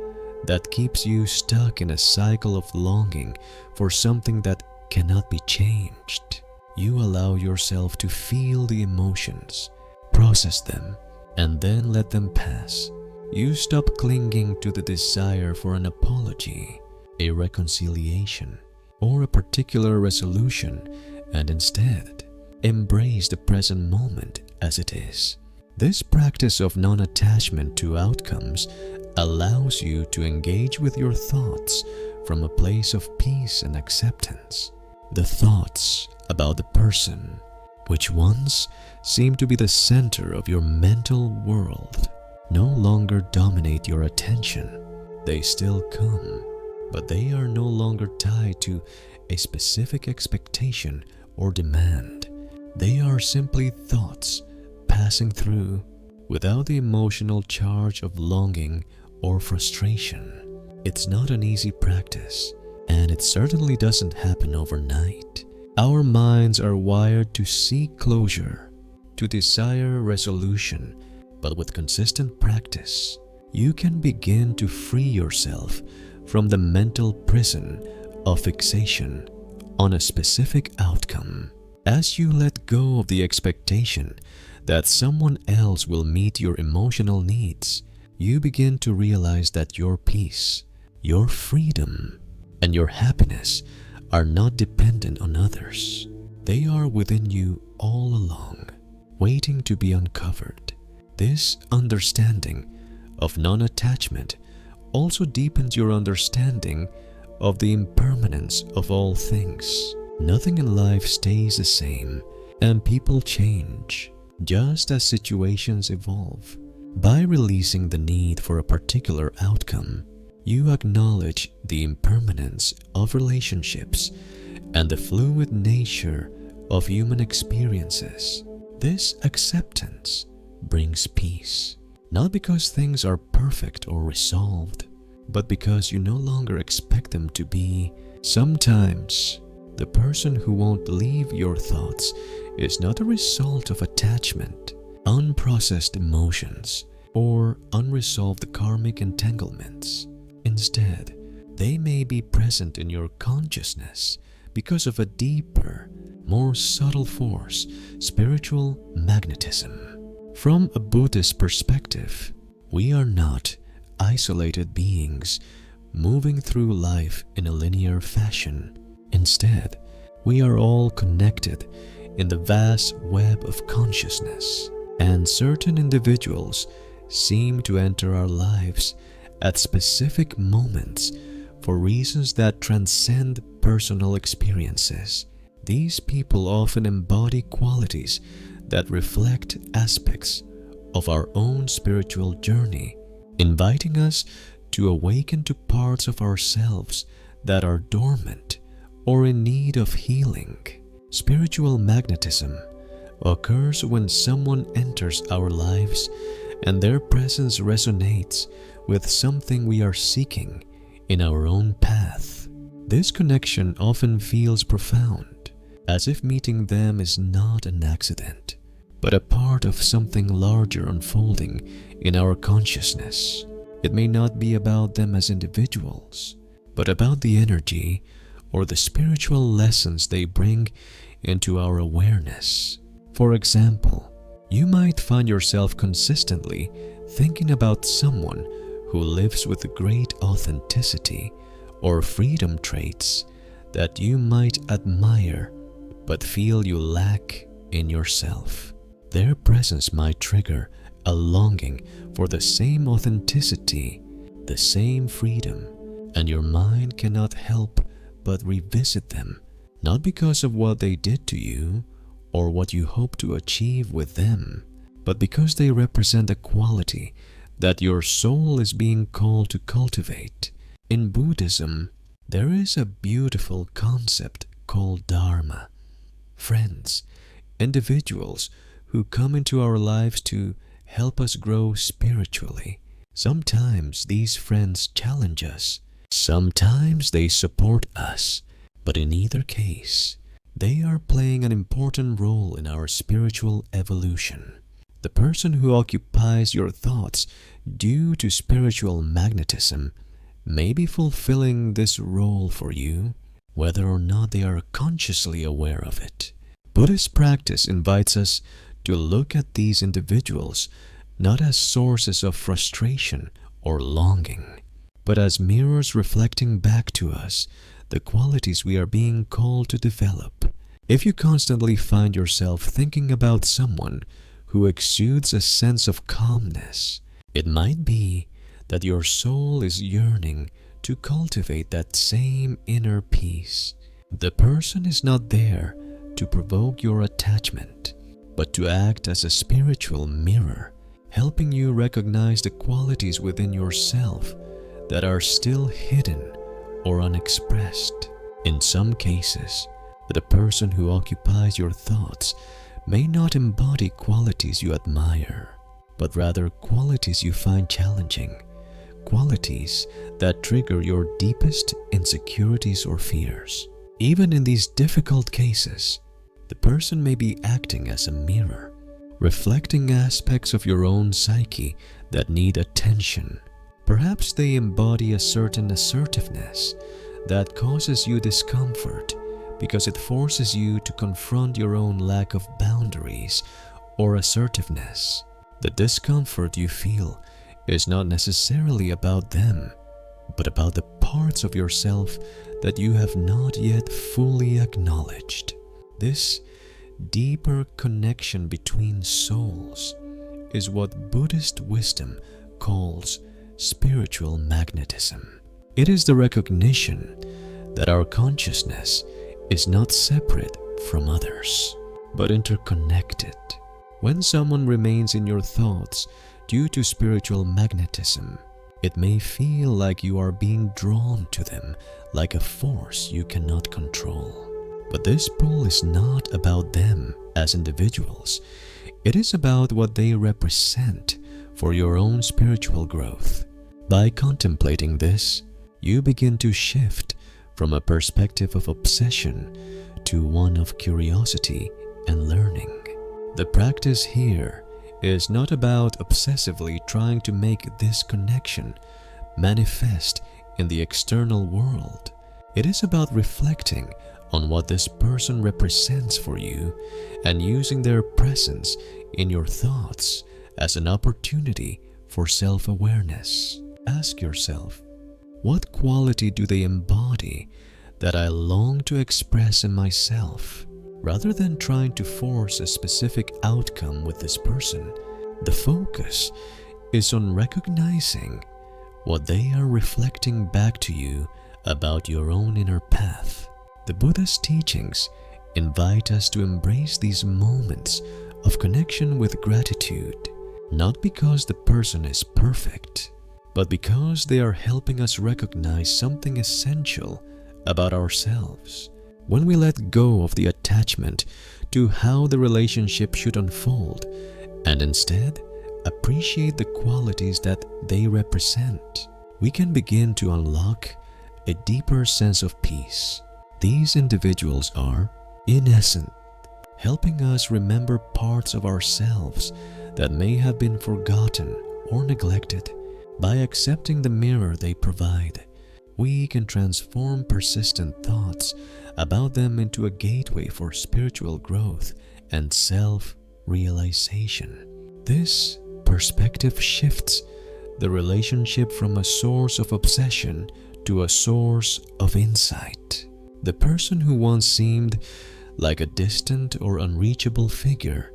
that keeps you stuck in a cycle of longing for something that cannot be changed. You allow yourself to feel the emotions, process them, and then let them pass. You stop clinging to the desire for an apology, a reconciliation, or a particular resolution, and instead embrace the present moment as it is. This practice of non-attachment to outcomes allows you to engage with your thoughts from a place of peace and acceptance. The thoughts about the person, which once seemed to be the center of your mental world, no longer dominate your attention. They still come, but they are no longer tied to a specific expectation or demand. They are simply thoughts passing through without the emotional charge of longing or frustration. It's not an easy practice, and it certainly doesn't happen overnight. Our minds are wired to seek closure, to desire resolution, but with consistent practice, you can begin to free yourself from the mental prison of fixation on a specific outcome. As you let go of the expectation that someone else will meet your emotional needs, you begin to realize that your peace, your freedom, and your happiness are not dependent on others. They are within you all along, waiting to be uncovered. This understanding of non-attachment also deepens your understanding of the impermanence of all things. Nothing in life stays the same, and people change, just as situations evolve. By releasing the need for a particular outcome, you acknowledge the impermanence of relationships and the fluid nature of human experiences. This acceptance brings peace, not because things are perfect or resolved, but because you no longer expect them to be. Sometimes, the person who won't leave your thoughts is not a result of attachment, unprocessed emotions, or unresolved karmic entanglements. Instead, they may be present in your consciousness because of a deeper, more subtle force, spiritual magnetism. From a Buddhist perspective, we are not isolated beings moving through life in a linear fashion. Instead, we are all connected in the vast web of consciousness, and certain individuals seem to enter our lives at specific moments for reasons that transcend personal experiences. These people often embody qualities that reflect aspects of our own spiritual journey, inviting us to awaken to parts of ourselves that are dormant or in need of healing. Spiritual magnetism occurs when someone enters our lives and their presence resonates with something we are seeking in our own path. This connection often feels profound, as if meeting them is not an accident, but a part of something larger unfolding in our consciousness. It may not be about them as individuals, but about the energy or the spiritual lessons they bring into our awareness. For example, you might find yourself consistently thinking about someone who lives with great authenticity or freedom traits that you might admire but feel you lack in yourself. Their presence might trigger a longing for the same authenticity, the same freedom, and your mind cannot help but revisit them, not because of what they did to you or what you hope to achieve with them, but because they represent a quality that your soul is being called to cultivate. In Buddhism, there is a beautiful concept called Dharma. Friends, individuals who come into our lives to help us grow spiritually. Sometimes these friends challenge us, sometimes they support us, but in either case, they are playing an important role in our spiritual evolution. The person who occupies your thoughts due to spiritual magnetism may be fulfilling this role for you, whether or not they are consciously aware of it. Buddhist practice invites us to look at these individuals not as sources of frustration or longing, but as mirrors reflecting back to us the qualities we are being called to develop. If you constantly find yourself thinking about someone who exudes a sense of calmness, it might be that your soul is yearning to cultivate that same inner peace. The person is not there to provoke your attachment, but to act as a spiritual mirror, helping you recognize the qualities within yourself that are still hidden or unexpressed. In some cases, the person who occupies your thoughts may not embody qualities you admire, but rather qualities you find challenging, qualities that trigger your deepest insecurities or fears. Even in these difficult cases, the person may be acting as a mirror, reflecting aspects of your own psyche that need attention. Perhaps they embody a certain assertiveness that causes you discomfort because it forces you to confront your own lack of boundaries or assertiveness. The discomfort you feel is not necessarily about them, but about the parts of yourself that you have not yet fully acknowledged. This deeper connection between souls is what Buddhist wisdom calls spiritual magnetism. It is the recognition that our consciousness is not separate from others, but interconnected. When someone remains in your thoughts due to spiritual magnetism, it may feel like you are being drawn to them like a force you cannot control. But this pull is not about them as individuals. It is about what they represent for your own spiritual growth. By contemplating this, you begin to shift from a perspective of obsession to one of curiosity and learning. The practice here is not about obsessively trying to make this connection manifest in the external world. It is about reflecting on what this person represents for you and using their presence in your thoughts as an opportunity for self-awareness. Ask yourself, what quality do they embody that I long to express in myself? Rather than trying to force a specific outcome with this person, the focus is on recognizing what they are reflecting back to you about your own inner path. The Buddhist teachings invite us to embrace these moments of connection with gratitude, not because the person is perfect, but because they are helping us recognize something essential about ourselves. When we let go of the attachment to how the relationship should unfold and instead appreciate the qualities that they represent, we can begin to unlock a deeper sense of peace. These individuals are, in essence, helping us remember parts of ourselves that may have been forgotten or neglected. By accepting the mirror they provide, we can transform persistent thoughts about them into a gateway for spiritual growth and self-realization. This perspective shifts the relationship from a source of obsession to a source of insight. The person who once seemed like a distant or unreachable figure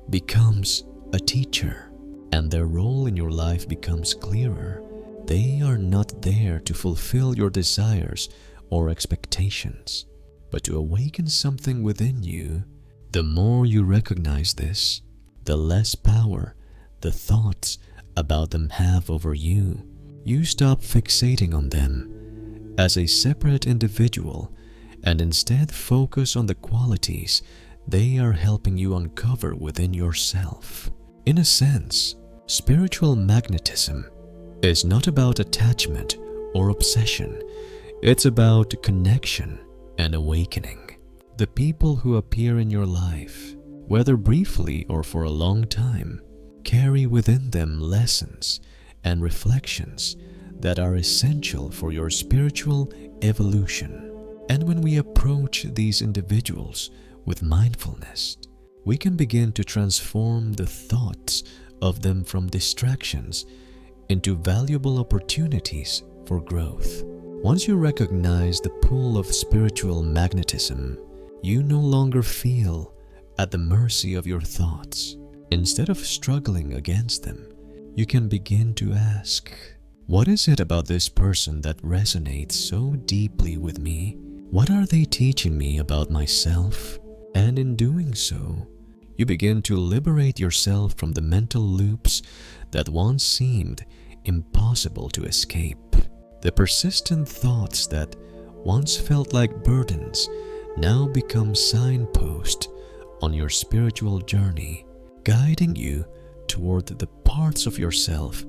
becomes a teacher, and their role in your life becomes clearer. They are not there to fulfill your desires or expectations, but to awaken something within you. The more you recognize this, the less power the thoughts about them have over you. You stop fixating on them as a separate individual and instead focus on the qualities they are helping you uncover within yourself. In a sense, spiritual magnetism is not about attachment or obsession. It's about connection and awakening. The people who appear in your life, whether briefly or for a long time, carry within them lessons and reflections that are essential for your spiritual evolution. And when we approach these individuals with mindfulness, we can begin to transform the thoughts of them from distractions into valuable opportunities for growth. Once you recognize the pull of spiritual magnetism, you no longer feel at the mercy of your thoughts. Instead of struggling against them, you can begin to ask, what is it about this person that resonates so deeply with me? What are they teaching me about myself? And in doing so, you begin to liberate yourself from the mental loops that once seemed impossible to escape. The persistent thoughts that once felt like burdens now become signposts on your spiritual journey, guiding you toward the parts of yourself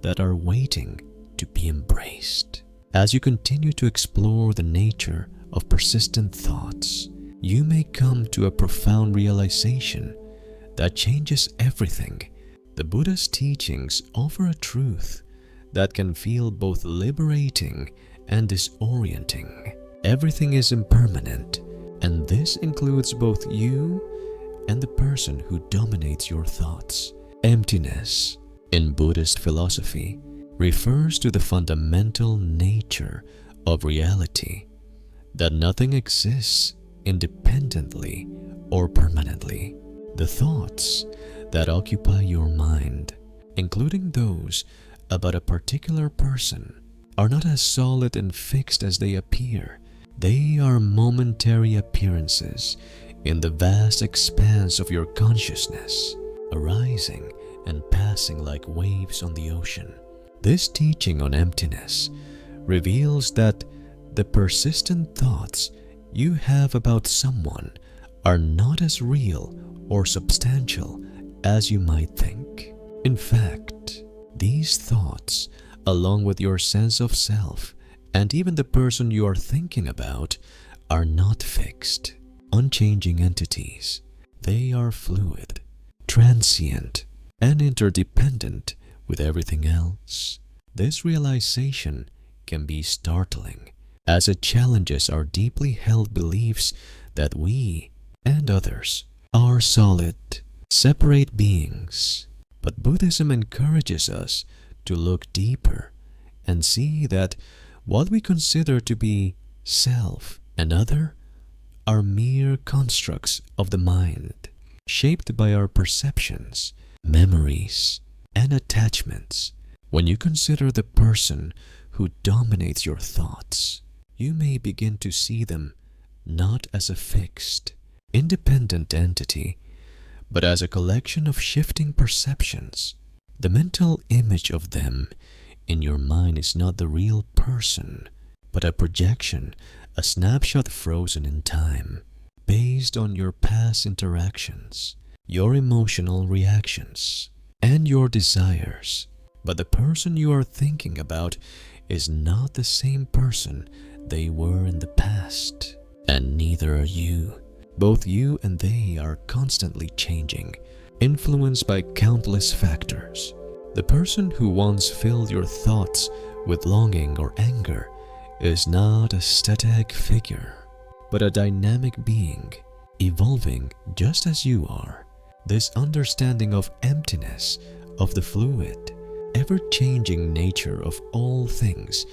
that are waiting to be embraced. As you continue to explore the nature of persistent thoughts, you may come to a profound realization that changes everything. The Buddha's teachings offer a truth that can feel both liberating and disorienting. Everything is impermanent, and this includes both you and the person who dominates your thoughts. Emptiness, in Buddhist philosophy, refers to the fundamental nature of reality, that nothing exists independently or permanently. The thoughts that occupy your mind including those about a particular person, are not as solid and fixed as they appear. They are momentary appearances in the vast expanse of your consciousness, arising and passing like waves on the ocean. This teaching on emptiness reveals that the persistent thoughts you have about someone are not as real or substantial as you might think. In fact, these thoughts, along with your sense of self and even the person you are thinking about, are not fixed, unchanging entities. They are fluid, transient, and interdependent with everything else. This realization can be startling, as it challenges our deeply held beliefs that we and others are solid, separate beings. But Buddhism encourages us to look deeper and see that what we consider to be self and other are mere constructs of the mind, shaped by our perceptions, memories, and attachments. When you consider the person who dominates your thoughts, you may begin to see them not as a fixed, independent entity, but as a collection of shifting perceptions. The mental image of them in your mind is not the real person, but a projection, a snapshot frozen in time, based on your past interactions, your emotional reactions, and your desires. But the person you are thinking about is not the same person they were in the past, and neither are you. Both you and they are constantly changing, influenced by countless factors. The person who once filled your thoughts with longing or anger is not a static figure, but a dynamic being, evolving just as you are. This understanding of emptiness, of the fluid, ever-changing nature of all things,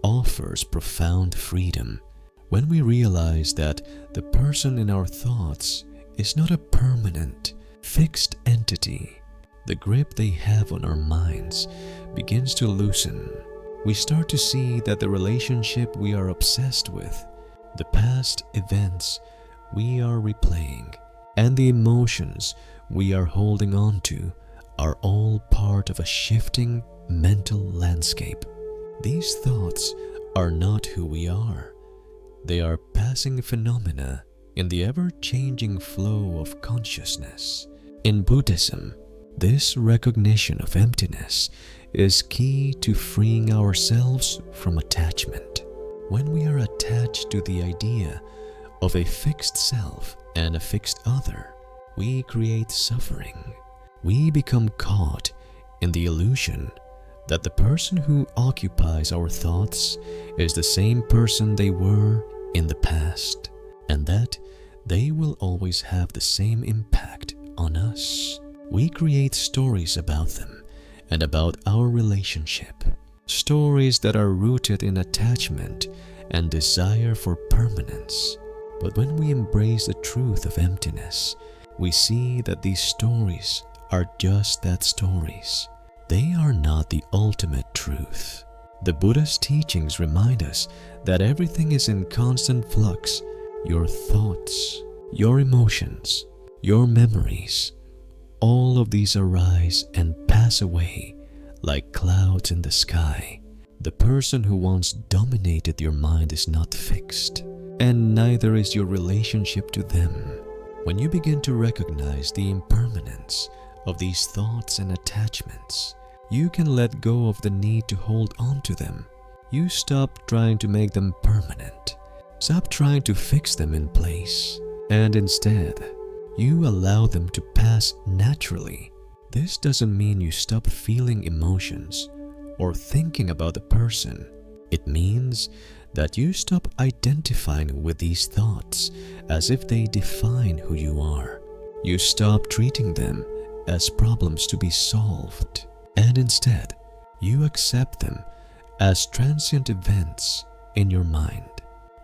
offers profound freedom. When we realize that the person in our thoughts is not a permanent, fixed entity, the grip they have on our minds begins to loosen. We start to see that the relationship we are obsessed with, the past events we are replaying, and the emotions we are holding on to are all part of a shifting mental landscape. These thoughts are not who we are. They are passing phenomena in the ever-changing flow of consciousness. In Buddhism, this recognition of emptiness is key to freeing ourselves from attachment. When we are attached to the idea of a fixed self and a fixed other, we create suffering. We become caught in the illusion that the person who occupies our thoughts is the same person they were in the past, and that they will always have the same impact on us. We create stories about them and about our relationship, stories that are rooted in attachment and desire for permanence. But when we embrace the truth of emptiness, we see that these stories are just that, stories. They are not the ultimate truth. The Buddha's teachings remind us that everything is in constant flux. Your thoughts, your emotions, your memories, all of these arise and pass away like clouds in the sky. The person who once dominated your mind is not fixed, and neither is your relationship to them. When you begin to recognize the impermanence of these thoughts and attachments, you can let go of the need to hold on to them. You stop trying to make them permanent. Stop trying to fix them in place, and instead, you allow them to pass naturally. This doesn't mean you stop feeling emotions or thinking about the person. It means that you stop identifying with these thoughts as if they define who you are. You stop treating them as problems to be solved, and instead, you accept them as transient events in your mind.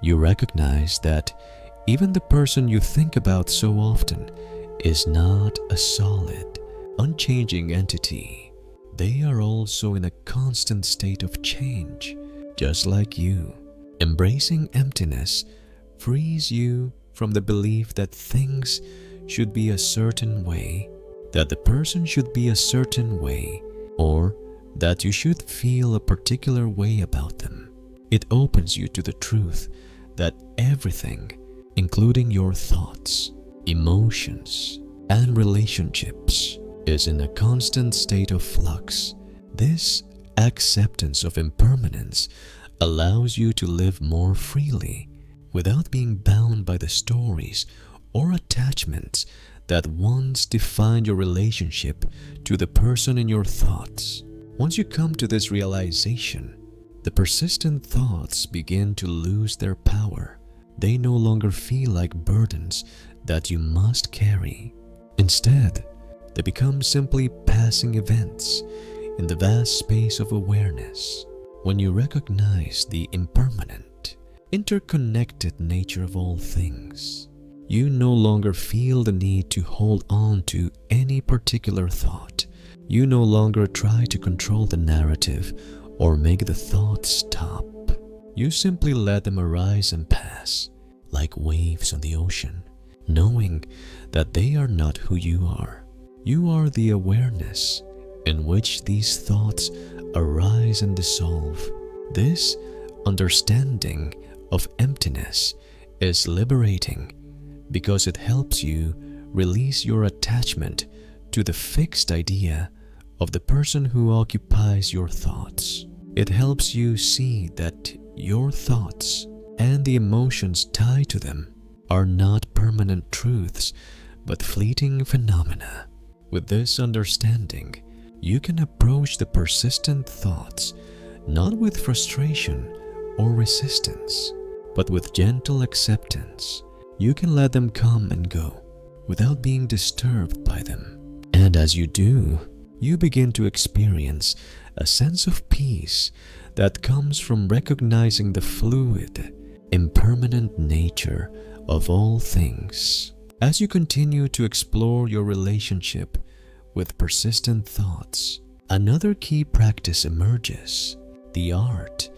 You recognize that even the person you think about so often is not a solid, unchanging entity. they are also in a constant state of change, just like you. Embracing emptiness frees you from the belief that things should be a certain way, that the person should be a certain way, or that you should feel a particular way about them. It opens you to the truth that everything, including your thoughts, emotions, and relationships, is in a constant state of flux. This acceptance of impermanence allows you to live more freely without being bound by the stories or attachments that once defined your relationship to the person in your thoughts. Once you come to this realization, the persistent thoughts begin to lose their power. They no longer feel like burdens that you must carry. Instead, they become simply passing events in the vast space of awareness. When you recognize the impermanent, interconnected nature of all things, you no longer feel the need to hold on to any particular thought. You no longer try to control the narrative or make the thoughts stop. You simply let them arise and pass, like waves on the ocean, knowing that they are not who you are. You are the awareness in which these thoughts arise and dissolve. This understanding of emptiness is liberating because it helps you release your attachment to the fixed idea of the person who occupies your thoughts. It helps you see that your thoughts and the emotions tied to them are not permanent truths, but fleeting phenomena. With this understanding, you can approach the persistent thoughts not with frustration or resistance, but with gentle acceptance. You can let them come and go without being disturbed by them. And as you do, you begin to experience a sense of peace that comes from recognizing the fluid, impermanent nature of all things. As you continue to explore your relationship with persistent thoughts, another key practice emerges: the art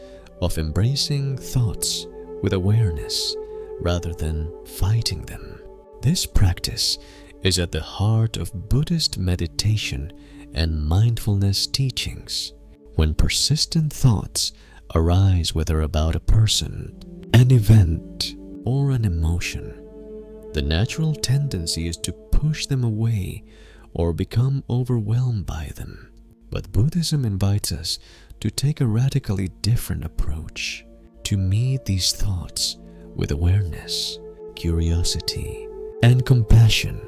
of embracing thoughts with awareness rather than fighting them. This practice is at the heart of Buddhist meditation and mindfulness teachings. When persistent thoughts arise, whether about a person, an event, or an emotion, the natural tendency is to push them away or become overwhelmed by them. But Buddhism invites us to take a radically different approach, to meet these thoughts with awareness, curiosity, and compassion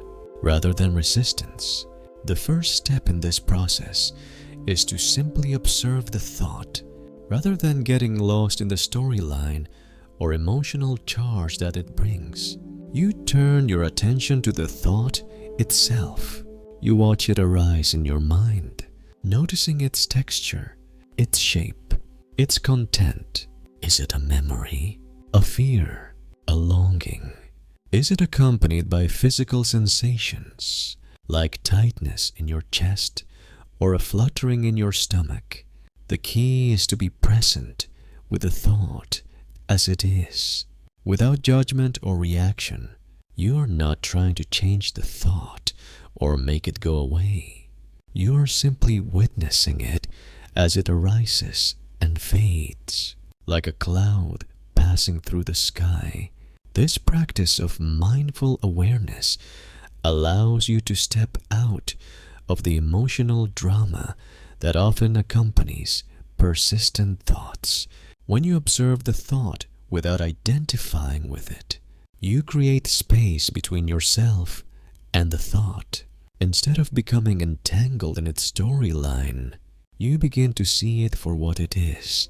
rather than resistance. The first step in this process is to simply observe the thought rather than getting lost in the storyline or emotional charge that it brings. You turn your attention to the thought itself. You watch it arise in your mind, noticing its texture, its shape, its content. Is it a memory, a fear, a longing? Is it accompanied by physical sensations like tightness in your chest or a fluttering in your stomach? The key is to be present with the thought as it is, without judgment or reaction. You are not trying to change the thought or make it go away. You are simply witnessing it as it arises and fades, like a cloud passing through the sky. This practice of mindful awareness allows you to step out of the emotional drama that often accompanies persistent thoughts. When you observe the thought without identifying with it, you create space between yourself and the thought. Instead of becoming entangled in its storyline, you begin to see it for what it is,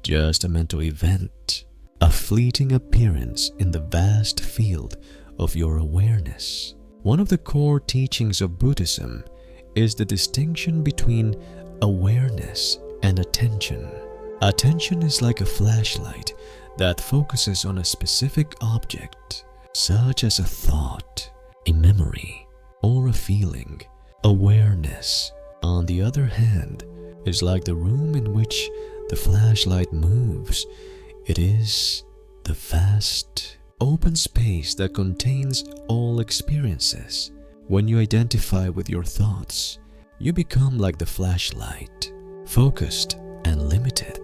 just a mental event, a fleeting appearance in the vast field of your awareness. One of the core teachings of Buddhism is the distinction between awareness and attention. Attention is like a flashlight that focuses on a specific object, such as a thought, a memory, or a feeling. Awareness on the other hand, is like the room in which the flashlight moves. It is the vast, open space that contains all experiences. When you identify with your thoughts, you become like the flashlight, focused and limited.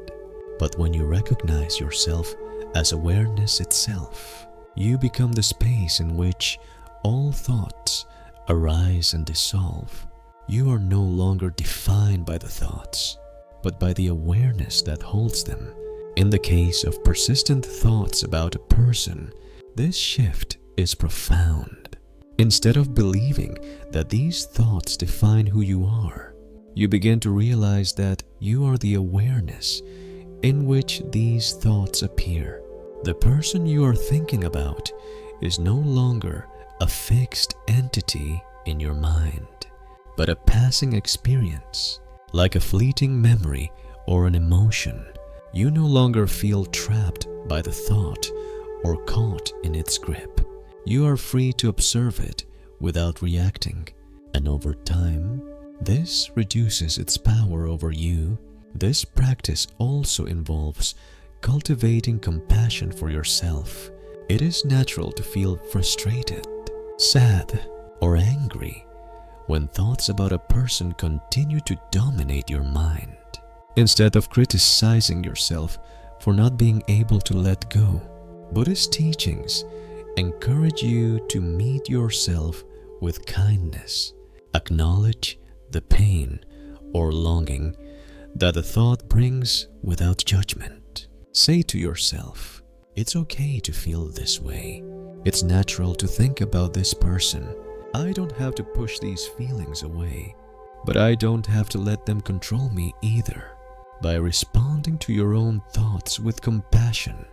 But when you recognize yourself as awareness itself, you become the space in which all thoughts arise and dissolve. You are no longer defined by the thoughts, but by the awareness that holds them. In the case of persistent thoughts about a person, this shift is profound. Instead of believing that these thoughts define who you are, you begin to realize that you are the awareness in which these thoughts appear. The person you are thinking about is no longer a fixed entity in your mind, but a passing experience, like a fleeting memory or an emotion. You no longer feel trapped by the thought or caught in its grip. You are free to observe it without reacting, and over time, this reduces its power over you. This practice also involves cultivating compassion for yourself. It is natural to feel frustrated, sad, or angry when thoughts about a person continue to dominate your mind. Instead of criticizing yourself for not being able to let go, Buddhist teachings encourage you to meet yourself with kindness. Acknowledge the pain or longing that the thought brings without judgment. Say to yourself, it's okay to feel this way. It's natural to think about this person. I don't have to push these feelings away, but I don't have to let them control me either. By responding to your own thoughts with compassion,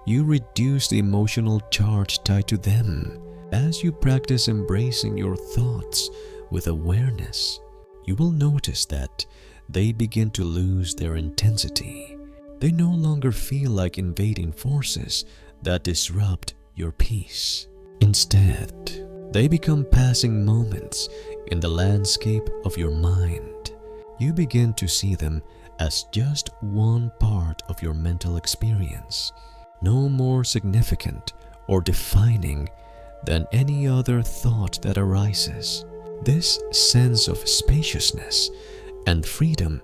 you reduce the emotional charge tied to them. As you practice embracing your thoughts with awareness, you will notice that they begin to lose their intensity. They no longer feel like invading forces that disrupt your peace. Instead, they become passing moments in the landscape of your mind. You begin to see them as just one part of your mental experience, no more significant or defining than any other thought that arises. This sense of spaciousness and freedom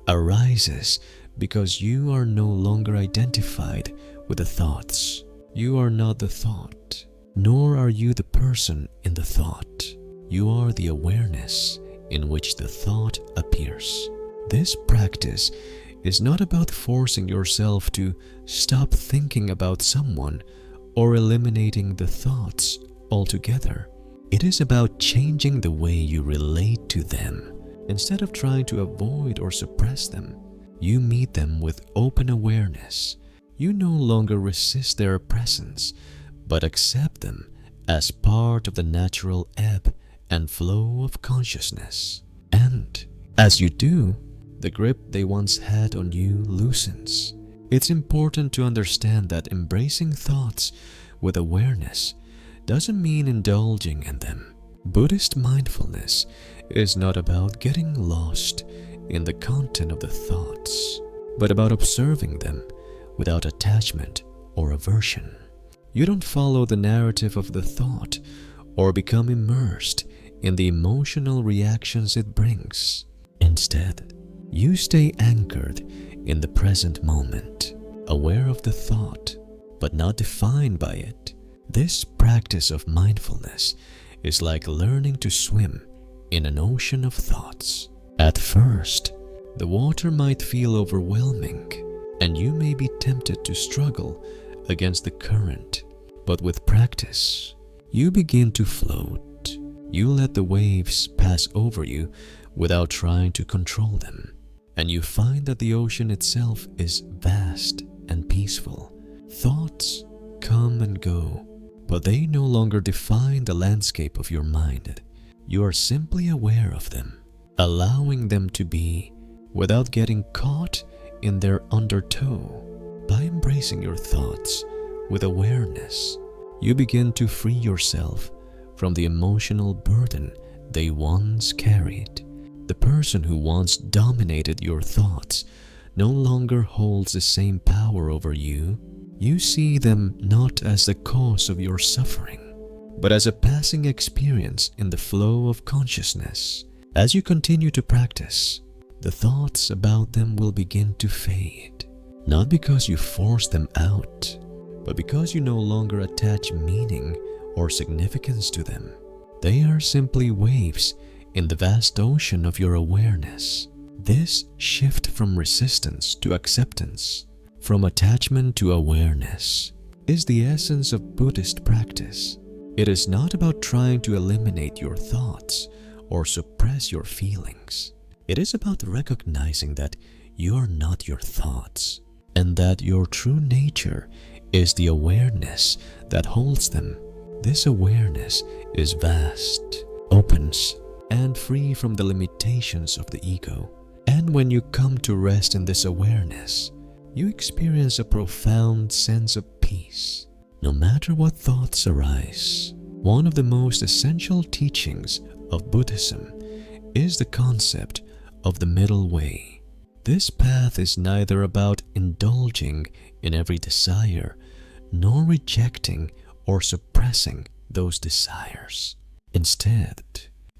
arises because you are no longer identified with the thoughts. You are not the thought, nor are you the person in the thought. You are the awareness in which the thought appears. This practice is not about forcing yourself to stop thinking about someone or eliminating the thoughts altogether. It is about changing the way you relate to them. Instead of trying to avoid or suppress them, you meet them with open awareness. You no longer resist their presence, but accept them as part of the natural ebb and flow of consciousness. And as you do, the grip they once had on you loosens. It's important to understand that embracing thoughts with awareness doesn't mean indulging in them. Buddhist mindfulness is not about getting lost in the content of the thoughts, but about observing them without attachment or aversion. You don't follow the narrative of the thought or become immersed in the emotional reactions it brings. Instead, you stay anchored in the present moment, aware of the thought, but not defined by it. This practice of mindfulness is like learning to swim in an ocean of thoughts. At first, the water might feel overwhelming, and you may be tempted to struggle against the current. But with practice, you begin to float. You let the waves pass over you without trying to control them, and you find that the ocean itself is vast and peaceful. Thoughts come and go, but they no longer define the landscape of your mind. You are simply aware of them, allowing them to be without getting caught in their undertow. By embracing your thoughts with awareness, you begin to free yourself from the emotional burden they once carried. The person who once dominated your thoughts no longer holds the same power over you. You see them not as the cause of your suffering, but as a passing experience in the flow of consciousness. As you continue to practice, the thoughts about them will begin to fade, not because you force them out, but because you no longer attach meaning or significance to them. They are simply waves in the vast ocean of your awareness. This shift from resistance to acceptance, from attachment to awareness, is the essence of Buddhist practice. It is not about trying to eliminate your thoughts or suppress your feelings. It is about recognizing that you are not your thoughts, and that your true nature is the awareness that holds them. This awareness is vast, opens, and free from the limitations of the ego. And when you come to rest in this awareness, you experience a profound sense of peace, no matter what thoughts arise. One of the most essential teachings of Buddhism is the concept of the middle way. This path is neither about indulging in every desire, nor rejecting or suppressing those desires. Instead,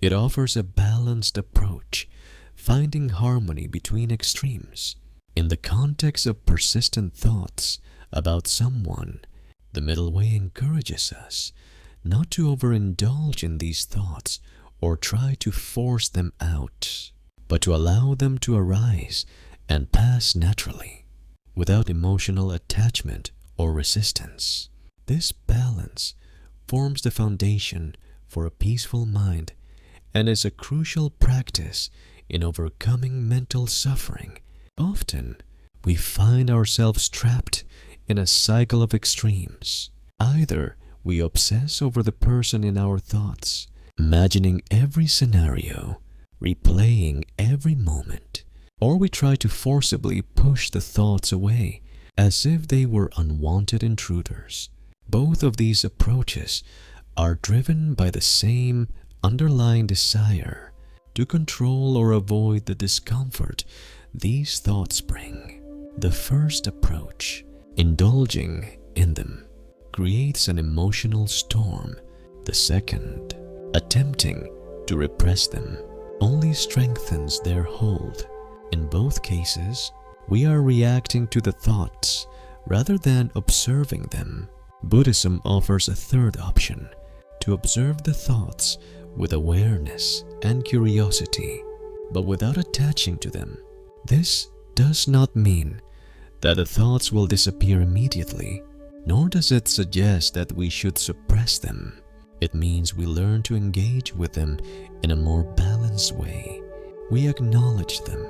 it offers a balanced approach, finding harmony between extremes. In the context of persistent thoughts about someone, the middle way encourages us not to overindulge in these thoughts or try to force them out, but to allow them to arise and pass naturally, without emotional attachment or resistance. This balance forms the foundation for a peaceful mind and is a crucial practice in overcoming mental suffering. Often, we find ourselves trapped in a cycle of extremes. Either we obsess over the person in our thoughts, imagining every scenario, replaying every moment, or we try to forcibly push the thoughts away as if they were unwanted intruders. Both of these approaches are driven by the same underlying desire to control or avoid the discomfort these thoughts bring. The first approach, indulging in them, creates an emotional storm. The second, attempting to repress them, only strengthens their hold. In both cases, we are reacting to the thoughts rather than observing them. Buddhism offers a third option, to observe the thoughts with awareness and curiosity, but without attaching to them. This does not mean that the thoughts will disappear immediately, nor does it suggest that we should suppress them. It means we learn to engage with them in a more balanced way. We acknowledge them,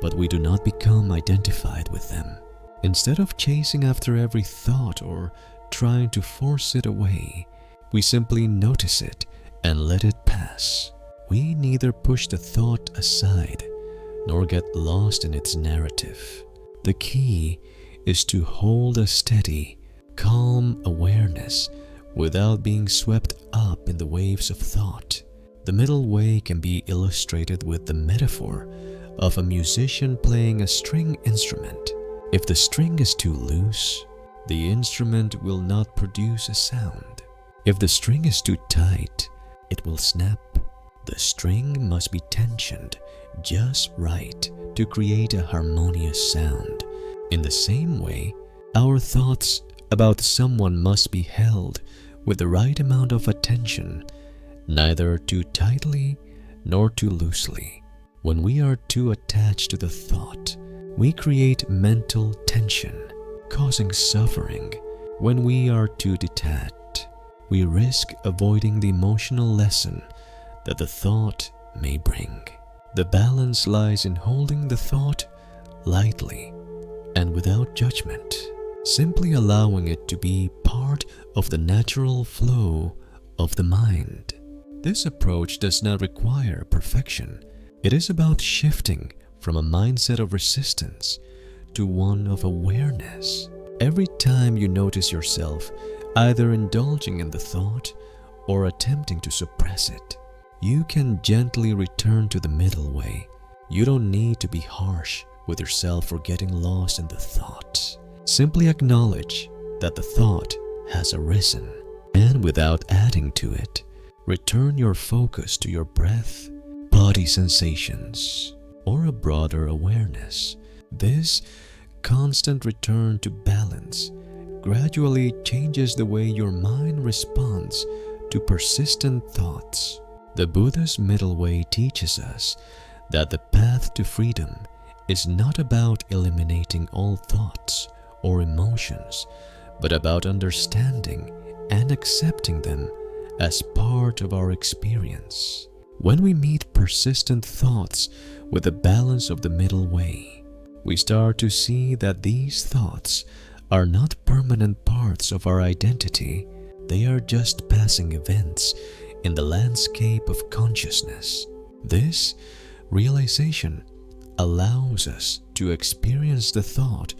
but we do not become identified with them. Instead of chasing after every thought or trying to force it away, we simply notice it and let it pass. We neither push the thought aside nor get lost in its narrative. The key is to hold a steady, calm awareness without being swept up in the waves of thought. The middle way can be illustrated with the metaphor of a musician playing a string instrument. If the string is too loose, the instrument will not produce a sound. If the string is too tight, it will snap. The string must be tensioned just right to create a harmonious sound. In the same way, our thoughts about someone must be held with the right amount of attention, neither too tightly nor too loosely. When we are too attached to the thought, we create mental tension, causing suffering. When we are too detached, we risk avoiding the emotional lesson that the thought may bring. The balance lies in holding the thought lightly and without judgment, simply allowing it to be part of the natural flow of the mind. This approach does not require perfection. It is about shifting from a mindset of resistance to one of awareness. Every time you notice yourself either indulging in the thought or attempting to suppress it, you can gently return to the middle way. You don't need to be harsh with yourself for getting lost in the thought. Simply acknowledge that the thought has arisen, and without adding to it, return your focus to your breath, body sensations, or a broader awareness. This constant return to balance gradually changes the way your mind responds to persistent thoughts. The Buddha's middle way teaches us that the path to freedom is not about eliminating all thoughts or emotions, but about understanding and accepting them as part of our experience. When we meet persistent thoughts with the balance of the middle way, we start to see that these thoughts are not permanent parts of our identity. They are just passing events in the landscape of consciousness. This realization allows us to experience the thought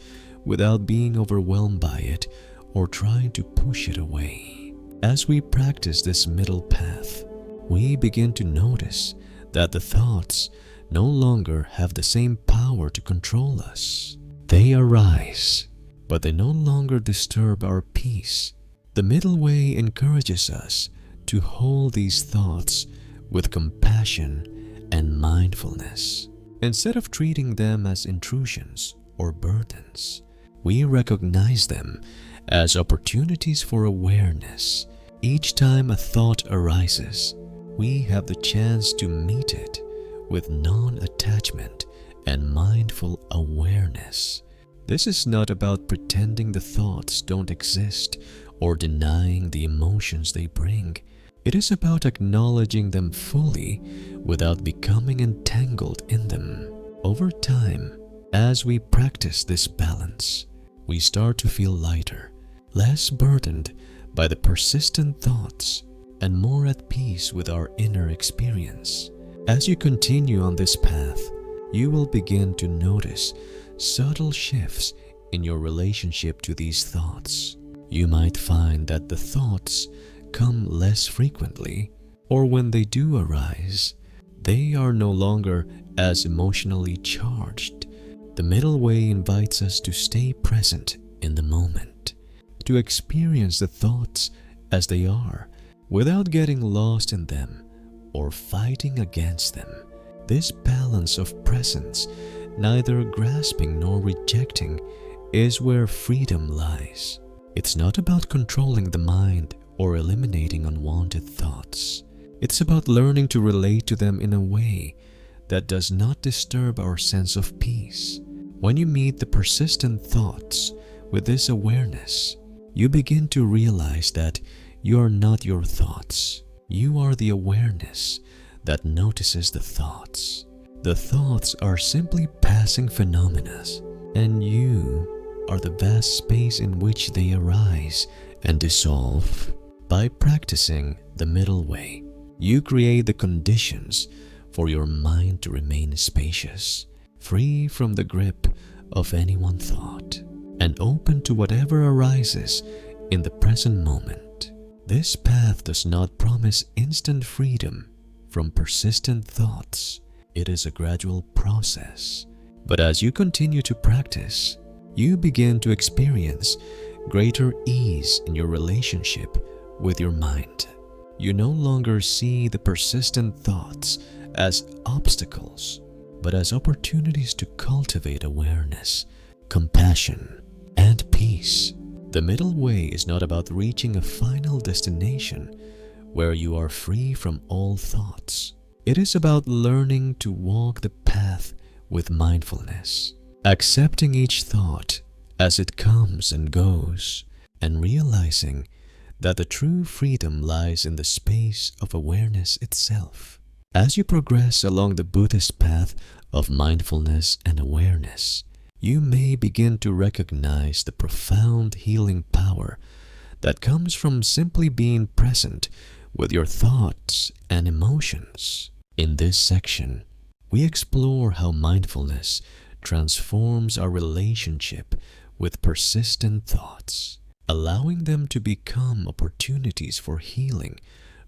without being overwhelmed by it or trying to push it away. As we practice this middle path, we begin to notice that the thoughts no longer have the same power to control us. They arise, but they no longer disturb our peace. The middle way encourages us to hold these thoughts with compassion and mindfulness. Instead of treating them as intrusions or burdens, we recognize them as opportunities for awareness. Each time a thought arises, we have the chance to meet it with non-attachment and mindful awareness. This is not about pretending the thoughts don't exist or denying the emotions they bring. It is about acknowledging them fully without becoming entangled in them. Over time, as we practice this balance, we start to feel lighter, less burdened by the persistent thoughts, and more at peace with our inner experience. As you continue on this path, you will begin to notice subtle shifts in your relationship to these thoughts. You might find that the thoughts come less frequently, or when they do arise, they are no longer as emotionally charged. The middle way invites us to stay present in the moment, to experience the thoughts as they are, without getting lost in them or fighting against them. This balance of presence, neither grasping nor rejecting, is where freedom lies. It's not about controlling the mind or eliminating unwanted thoughts. It's about learning to relate to them in a way that does not disturb our sense of peace. When you meet the persistent thoughts with this awareness, you begin to realize that you are not your thoughts. You are the awareness that notices the thoughts. The thoughts are simply passing phenomena, and you are the vast space in which they arise and dissolve. By practicing the middle way, you create the conditions for your mind to remain spacious, free from the grip of any one thought, and open to whatever arises in the present moment. This path does not promise instant freedom from persistent thoughts. It is a gradual process. But as you continue to practice, you begin to experience greater ease in your relationship with your mind. You no longer see the persistent thoughts as obstacles, but as opportunities to cultivate awareness, compassion, and peace. The middle way is not about reaching a final destination where you are free from all thoughts. It is about learning to walk the path with mindfulness, accepting each thought as it comes and goes, and realizing that the true freedom lies in the space of awareness itself. As you progress along the Buddhist path of mindfulness and awareness, you may begin to recognize the profound healing power that comes from simply being present with your thoughts and emotions. In this section, we explore how mindfulness transforms our relationship with persistent thoughts, allowing them to become opportunities for healing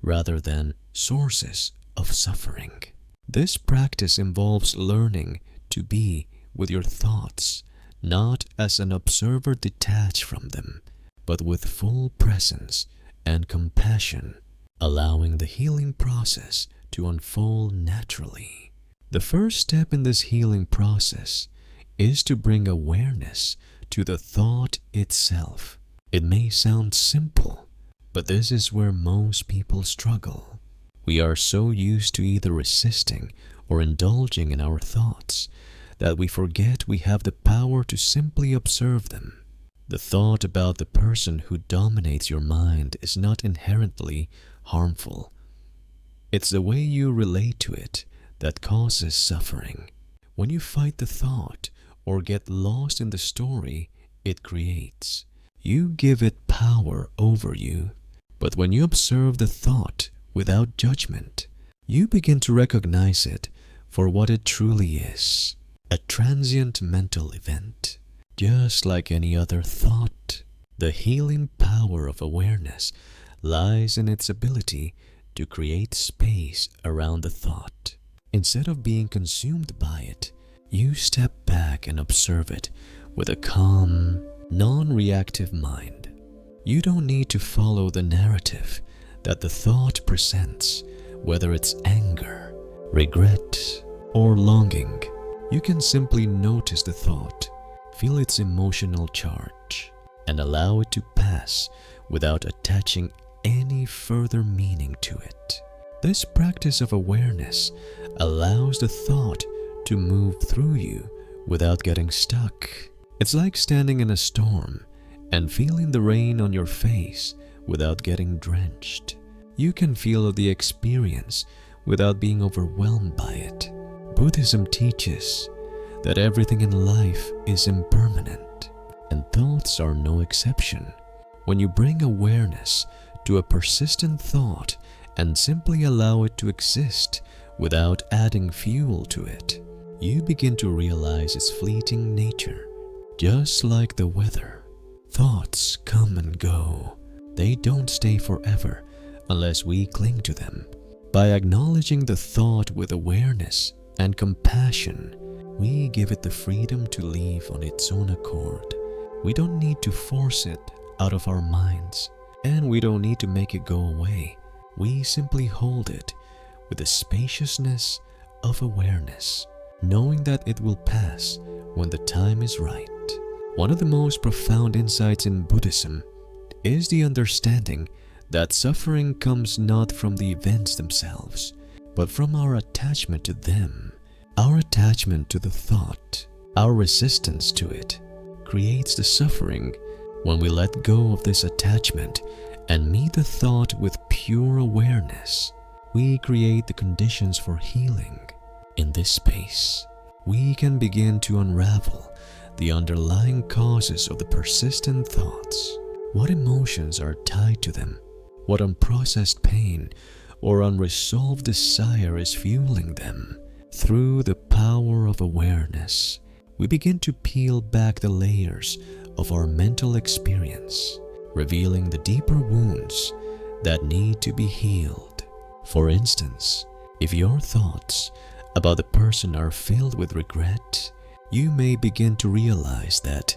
rather than sources of suffering. This practice involves learning to be with your thoughts, not as an observer detached from them, but with full presence and compassion, allowing the healing process to unfold naturally. The first step in this healing process is to bring awareness to the thought itself. It may sound simple, but this is where most people struggle. We are so used to either resisting or indulging in our thoughts that we forget we have the power to simply observe them. The thought about the person who dominates your mind is not inherently harmful. It's the way you relate to it that causes suffering. When you fight the thought or get lost in the story it creates, you give it power over you. But when you observe the thought without judgment, you begin to recognize it for what it truly is, a transient mental event, just like any other thought. The healing power of awareness lies in its ability to create space around the thought. Instead of being consumed by it, you step back and observe it with a calm, non-reactive mind. You don't need to follow the narrative that the thought presents, whether it's anger, regret, or longing. You can simply notice the thought, feel its emotional charge, and allow it to pass without attaching any further meaning to it. This practice of awareness allows the thought to move through you without getting stuck. It's like standing in a storm and feeling the rain on your face without getting drenched. You can feel the experience without being overwhelmed by it. Buddhism teaches that everything in life is impermanent, and thoughts are no exception. When you bring awareness to a persistent thought and simply allow it to exist without adding fuel to it, you begin to realize its fleeting nature. Just like the weather, thoughts come and go. They don't stay forever unless we cling to them. By acknowledging the thought with awareness and compassion, we give it the freedom to leave on its own accord. We don't need to force it out of our minds, and we don't need to make it go away. We simply hold it with the spaciousness of awareness, knowing that it will pass when the time is right. One of the most profound insights in Buddhism is the understanding that suffering comes not from the events themselves, but from our attachment to them. Our attachment to the thought, our resistance to it, creates the suffering. When we let go of this attachment and meet the thought with pure awareness, we create the conditions for healing. In this space, we can begin to unravel the underlying causes of the persistent thoughts. What emotions are tied to them? What unprocessed pain or unresolved desire is fueling them? Through the power of awareness, we begin to peel back the layers of our mental experience, revealing the deeper wounds that need to be healed. For instance, if your thoughts about the person are filled with regret, you may begin to realize that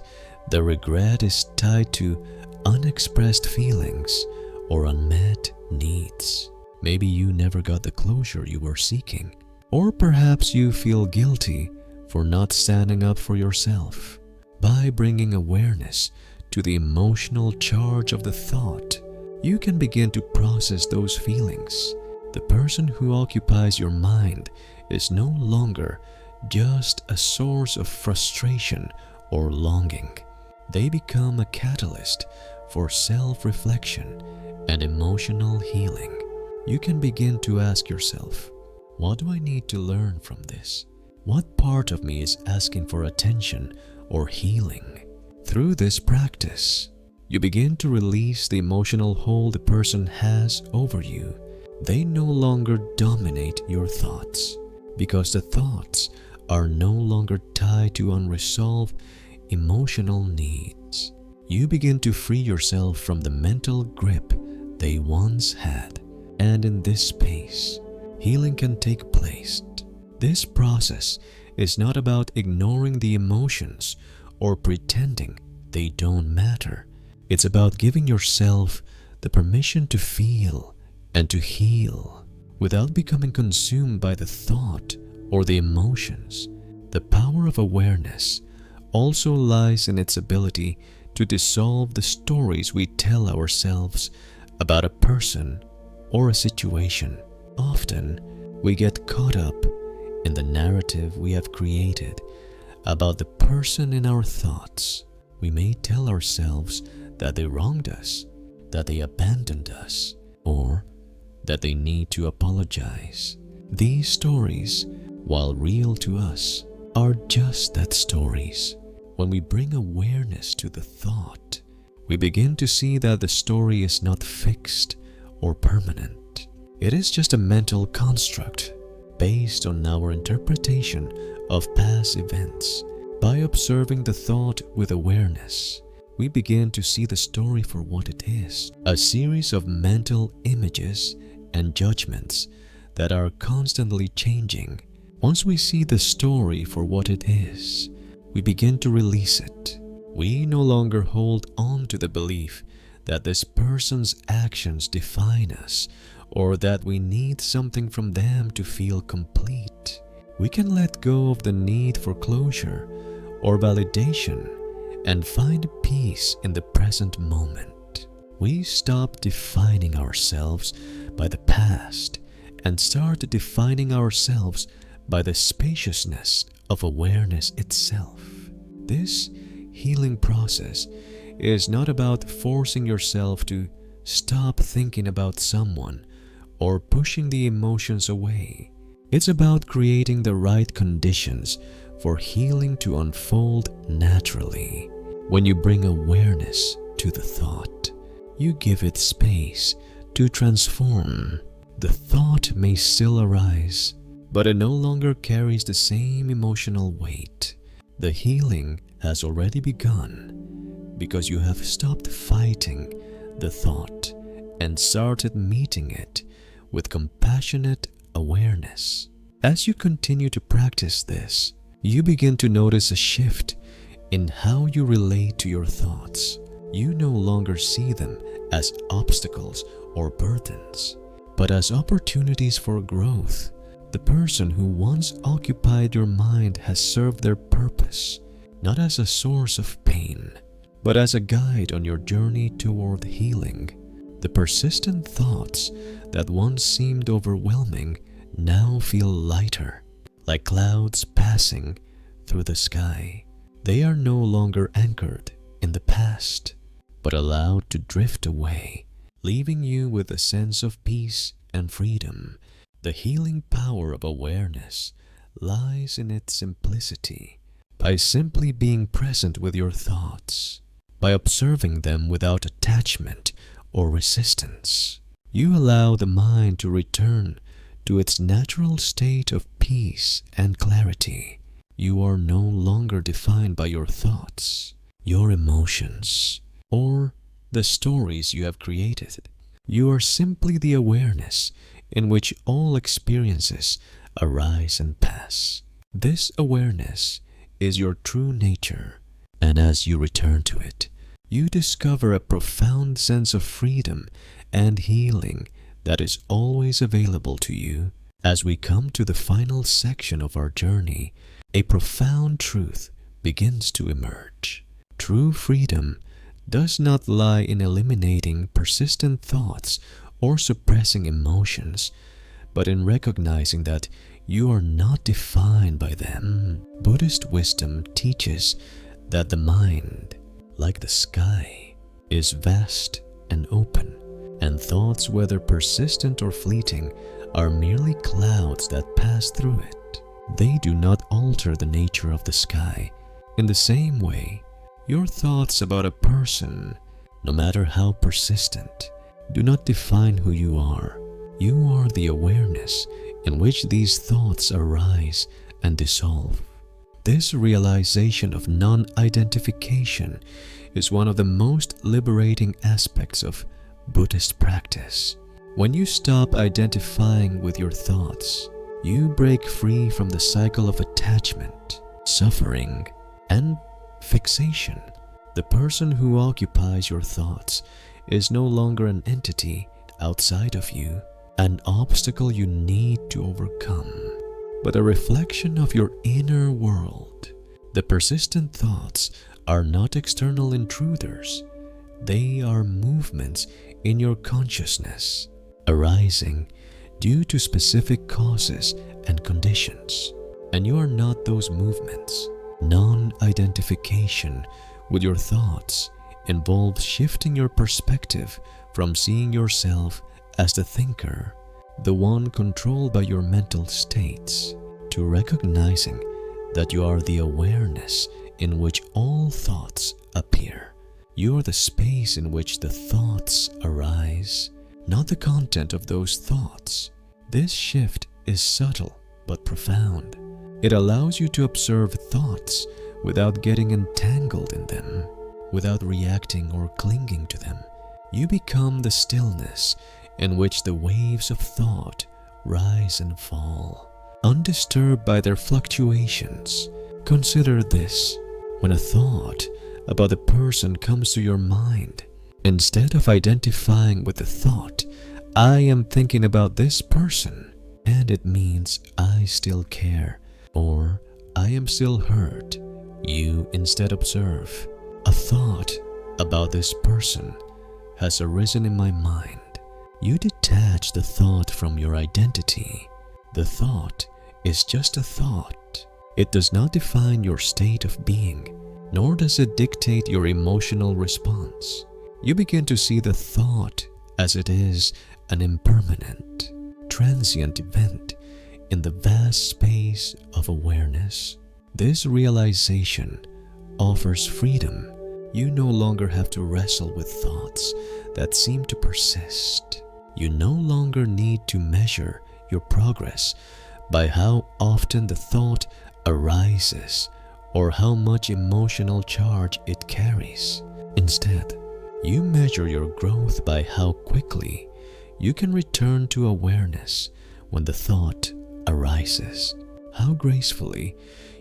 the regret is tied to unexpressed feelings or unmet needs. Maybe you never got the closure you were seeking, or perhaps you feel guilty for not standing up for yourself. By bringing awareness to the emotional charge of the thought, you can begin to process those feelings. The person who occupies your mind is no longer just a source of frustration or longing. They become a catalyst for self-reflection and emotional healing. You can begin to ask yourself, what do I need to learn from this? What part of me is asking for attention or healing? Through this practice, you begin to release the emotional hold the person has over you. They no longer dominate your thoughts, because the thoughts are no longer tied to unresolved emotional needs. You begin to free yourself from the mental grip they once had, and in this space, healing can take place. This process is not about ignoring the emotions or pretending they don't matter. It's about giving yourself the permission to feel and to heal without becoming consumed by the thought or the emotions. The power of awareness also lies in its ability to dissolve the stories we tell ourselves about a person or a situation. Often, we get caught up in the narrative we have created about the person in our thoughts. We may tell ourselves that they wronged us, that they abandoned us, or that they need to apologize. These stories, while real to us, are just that, stories. When we bring awareness to the thought, we begin to see that the story is not fixed or permanent. It is just a mental construct based on our interpretation of past events. By observing the thought with awareness, we begin to see the story for what it is, a series of mental images and judgments that are constantly changing. Once we see the story for what it is, we begin to release it. We no longer hold on to the belief that this person's actions define us or that we need something from them to feel complete. We can let go of the need for closure or validation and find peace in the present moment. We stop defining ourselves by the past and start defining ourselves by the spaciousness of awareness itself. This healing process is not about forcing yourself to stop thinking about someone or pushing the emotions away. It's about creating the right conditions for healing to unfold naturally. When you bring awareness to the thought, you give it space to transform. The thought may still arise, but it no longer carries the same emotional weight. The healing has already begun because you have stopped fighting the thought and started meeting it with compassionate awareness. As you continue to practice this, you begin to notice a shift in how you relate to your thoughts. You no longer see them as obstacles or burdens, but as opportunities for growth. The person who once occupied your mind has served their purpose, not as a source of pain, but as a guide on your journey toward healing. The persistent thoughts that once seemed overwhelming now feel lighter, like clouds passing through the sky. They are no longer anchored in the past, but allowed to drift away, leaving you with a sense of peace and freedom. The healing power of awareness lies in its simplicity. By simply being present with your thoughts, by observing them without attachment or resistance, you allow the mind to return to its natural state of peace and clarity. You are no longer defined by your thoughts, your emotions, or the stories you have created. You are simply the awareness in which all experiences arise and pass. This awareness is your true nature, and as you return to it, you discover a profound sense of freedom and healing that is always available to you. As we come to the final section of our journey, a profound truth begins to emerge. True freedom does not lie in eliminating persistent thoughts or suppressing emotions, but in recognizing that you are not defined by them. Buddhist wisdom teaches that the mind, like the sky, is vast and open, and thoughts, whether persistent or fleeting, are merely clouds that pass through it. They do not alter the nature of the sky. In the same way, your thoughts about a person, no matter how persistent, do not define who you are. You are the awareness in which these thoughts arise and dissolve. This realization of non-identification is one of the most liberating aspects of Buddhist practice. When you stop identifying with your thoughts, you break free from the cycle of attachment, suffering, and fixation. The person who occupies your thoughts is no longer an entity outside of you, an obstacle you need to overcome, but a reflection of your inner world. The persistent thoughts are not external intruders. They are movements in your consciousness, arising due to specific causes and conditions, and you are not those movements. Non-identification with your thoughts involves shifting your perspective from seeing yourself as the thinker, the one controlled by your mental states, to recognizing that you are the awareness in which all thoughts appear. You are the space in which the thoughts arise, not the content of those thoughts. This shift is subtle but profound. It allows you to observe thoughts without getting entangled in them, without reacting or clinging to them. You become the stillness in which the waves of thought rise and fall, undisturbed by their fluctuations. Consider this: when a thought about the person comes to your mind, instead of identifying with the thought, "I am thinking about this person, and it means I still care," or "I am still hurt," you instead observe, "A thought about this person has arisen in my mind." You detach the thought from your identity. The thought is just a thought. It does not define your state of being, nor does it dictate your emotional response. You begin to see the thought as it is, an impermanent, transient event in the vast space of awareness. This realization offers freedom. You no longer have to wrestle with thoughts that seem to persist. You no longer need to measure your progress by how often the thought arises or how much emotional charge it carries. Instead, you measure your growth by how quickly you can return to awareness when the thought arises, how gracefully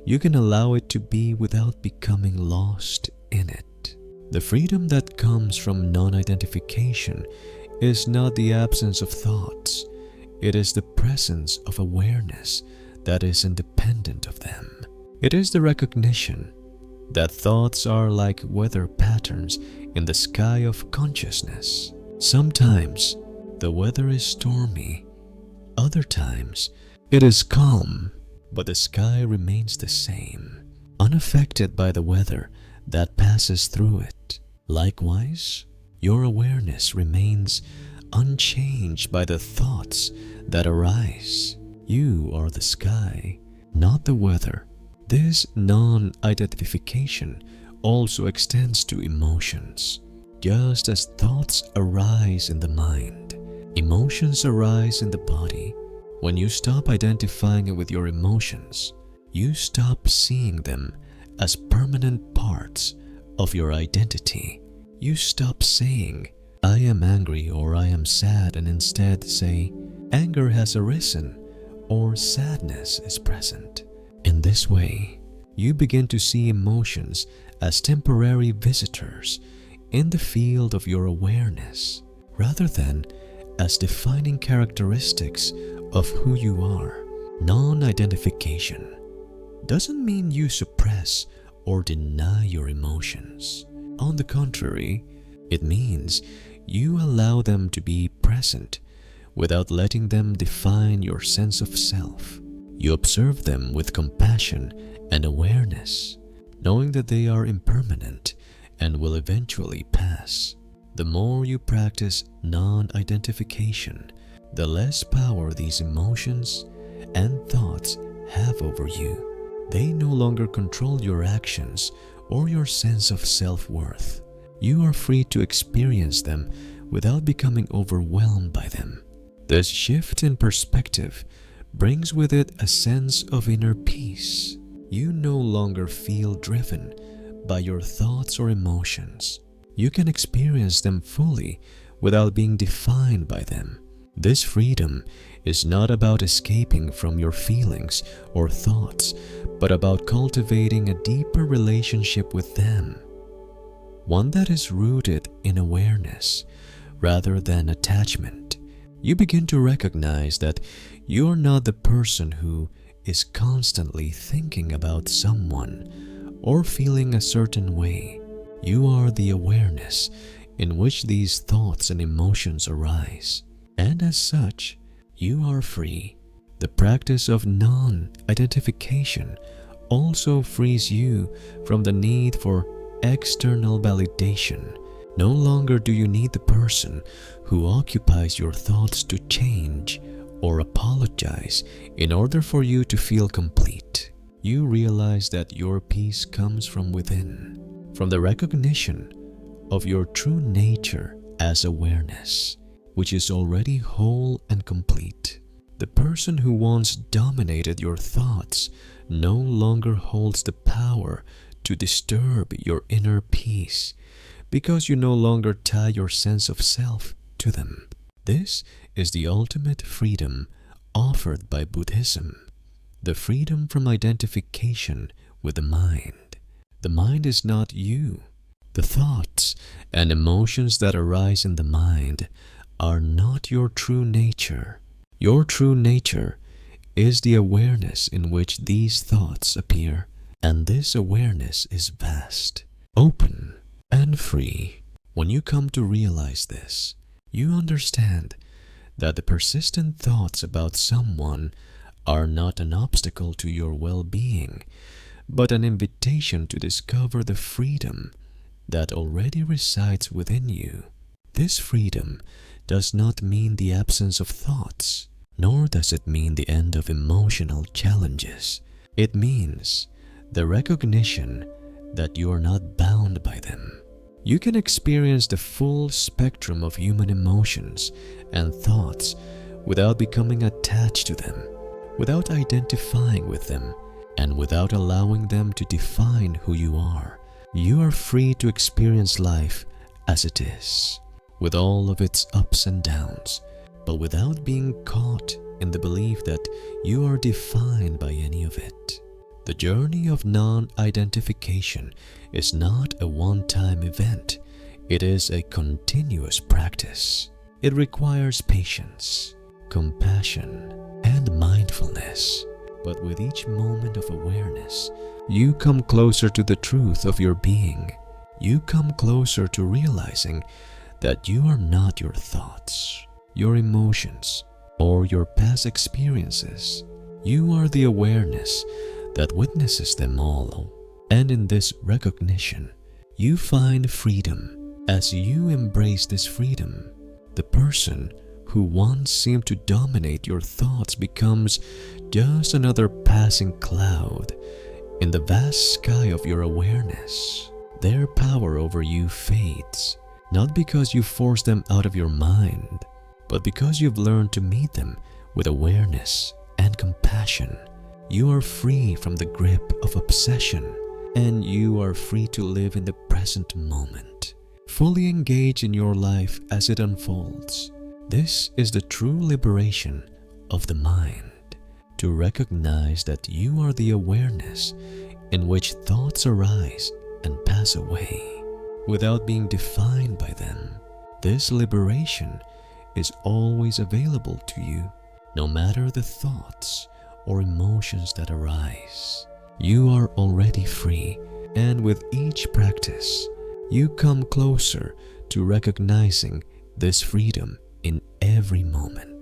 you can allow it to be without becoming lost in it. The freedom that comes from non-identification is not the absence of thoughts. It is the presence of awareness that is independent of them. It is the recognition that thoughts are like weather patterns in the sky of consciousness. Sometimes the weather is stormy, other times it is calm, but the sky remains the same, unaffected by the weather that passes through it. Likewise, your awareness remains unchanged by the thoughts that arise. You are the sky, not the weather. This non-identification also extends to emotions. Just as thoughts arise in the mind, emotions arise in the body. When you stop identifying with your emotions, you stop seeing them as permanent parts of your identity. You stop saying, "I am angry" or "I am sad," and instead say, "Anger has arisen" or "Sadness is present." In this way, you begin to see emotions as temporary visitors in the field of your awareness, rather than as defining characteristics of who you are. Non-identification doesn't mean you suppress or deny your emotions. On the contrary, it means you allow them to be present without letting them define your sense of self. You observe them with compassion and awareness, knowing that they are impermanent and will eventually pass. The more you practice non-identification, the less power these emotions and thoughts have over you. They no longer control your actions or your sense of self-worth. You are free to experience them without becoming overwhelmed by them. This shift in perspective brings with it a sense of inner peace. You no longer feel driven by your thoughts or emotions. You can experience them fully without being defined by them. This freedom is not about escaping from your feelings or thoughts, but about cultivating a deeper relationship with them, one that is rooted in awareness rather than attachment. You begin to recognize that you are not the person who is constantly thinking about someone or feeling a certain way. You are the awareness in which these thoughts and emotions arise, and as such, you are free. The practice of non-identification also frees you from the need for external validation. No longer do you need the person who occupies your thoughts to change or apologize in order for you to feel complete. You realize that your peace comes from within, from the recognition of your true nature as awareness, which is already whole and complete. The person who once dominated your thoughts no longer holds the power to disturb your inner peace, because you no longer tie your sense of self to them. This is the ultimate freedom offered by Buddhism, the freedom from identification with the mind. The mind is not you. The thoughts and emotions that arise in the mind are not your true nature. Your true nature is the awareness in which these thoughts appear, and this awareness is vast, open, and free. When you come to realize this, you understand that the persistent thoughts about someone are not an obstacle to your well-being, but an invitation to discover the freedom that already resides within you. This freedom does not mean the absence of thoughts, nor does it mean the end of emotional challenges. It means the recognition that you are not bound by them. You can experience the full spectrum of human emotions and thoughts without becoming attached to them, without identifying with them, and without allowing them to define who you are. You are free to experience life as it is, with all of its ups and downs, but without being caught in the belief that you are defined by any of it. The journey of non-identification is not a one-time event. It is a continuous practice. It requires patience, compassion, and mindfulness. But with each moment of awareness, you come closer to the truth of your being. You come closer to realizing that you are not your thoughts, your emotions, or your past experiences. You are the awareness that witnesses them all. And in this recognition, you find freedom. As you embrace this freedom, the person who once seemed to dominate your thoughts becomes just another passing cloud in the vast sky of your awareness. Their power over you fades, not because you force them out of your mind, but because you've learned to meet them with awareness and compassion. You are free from the grip of obsession, and you are free to live in the present moment, fully engage in your life as it unfolds. This is the true liberation of the mind, to recognize that you are the awareness in which thoughts arise and pass away, without being defined by them. This liberation is always available to you, no matter the thoughts or emotions that arise. You are already free, and with each practice, you come closer to recognizing this freedom in every moment.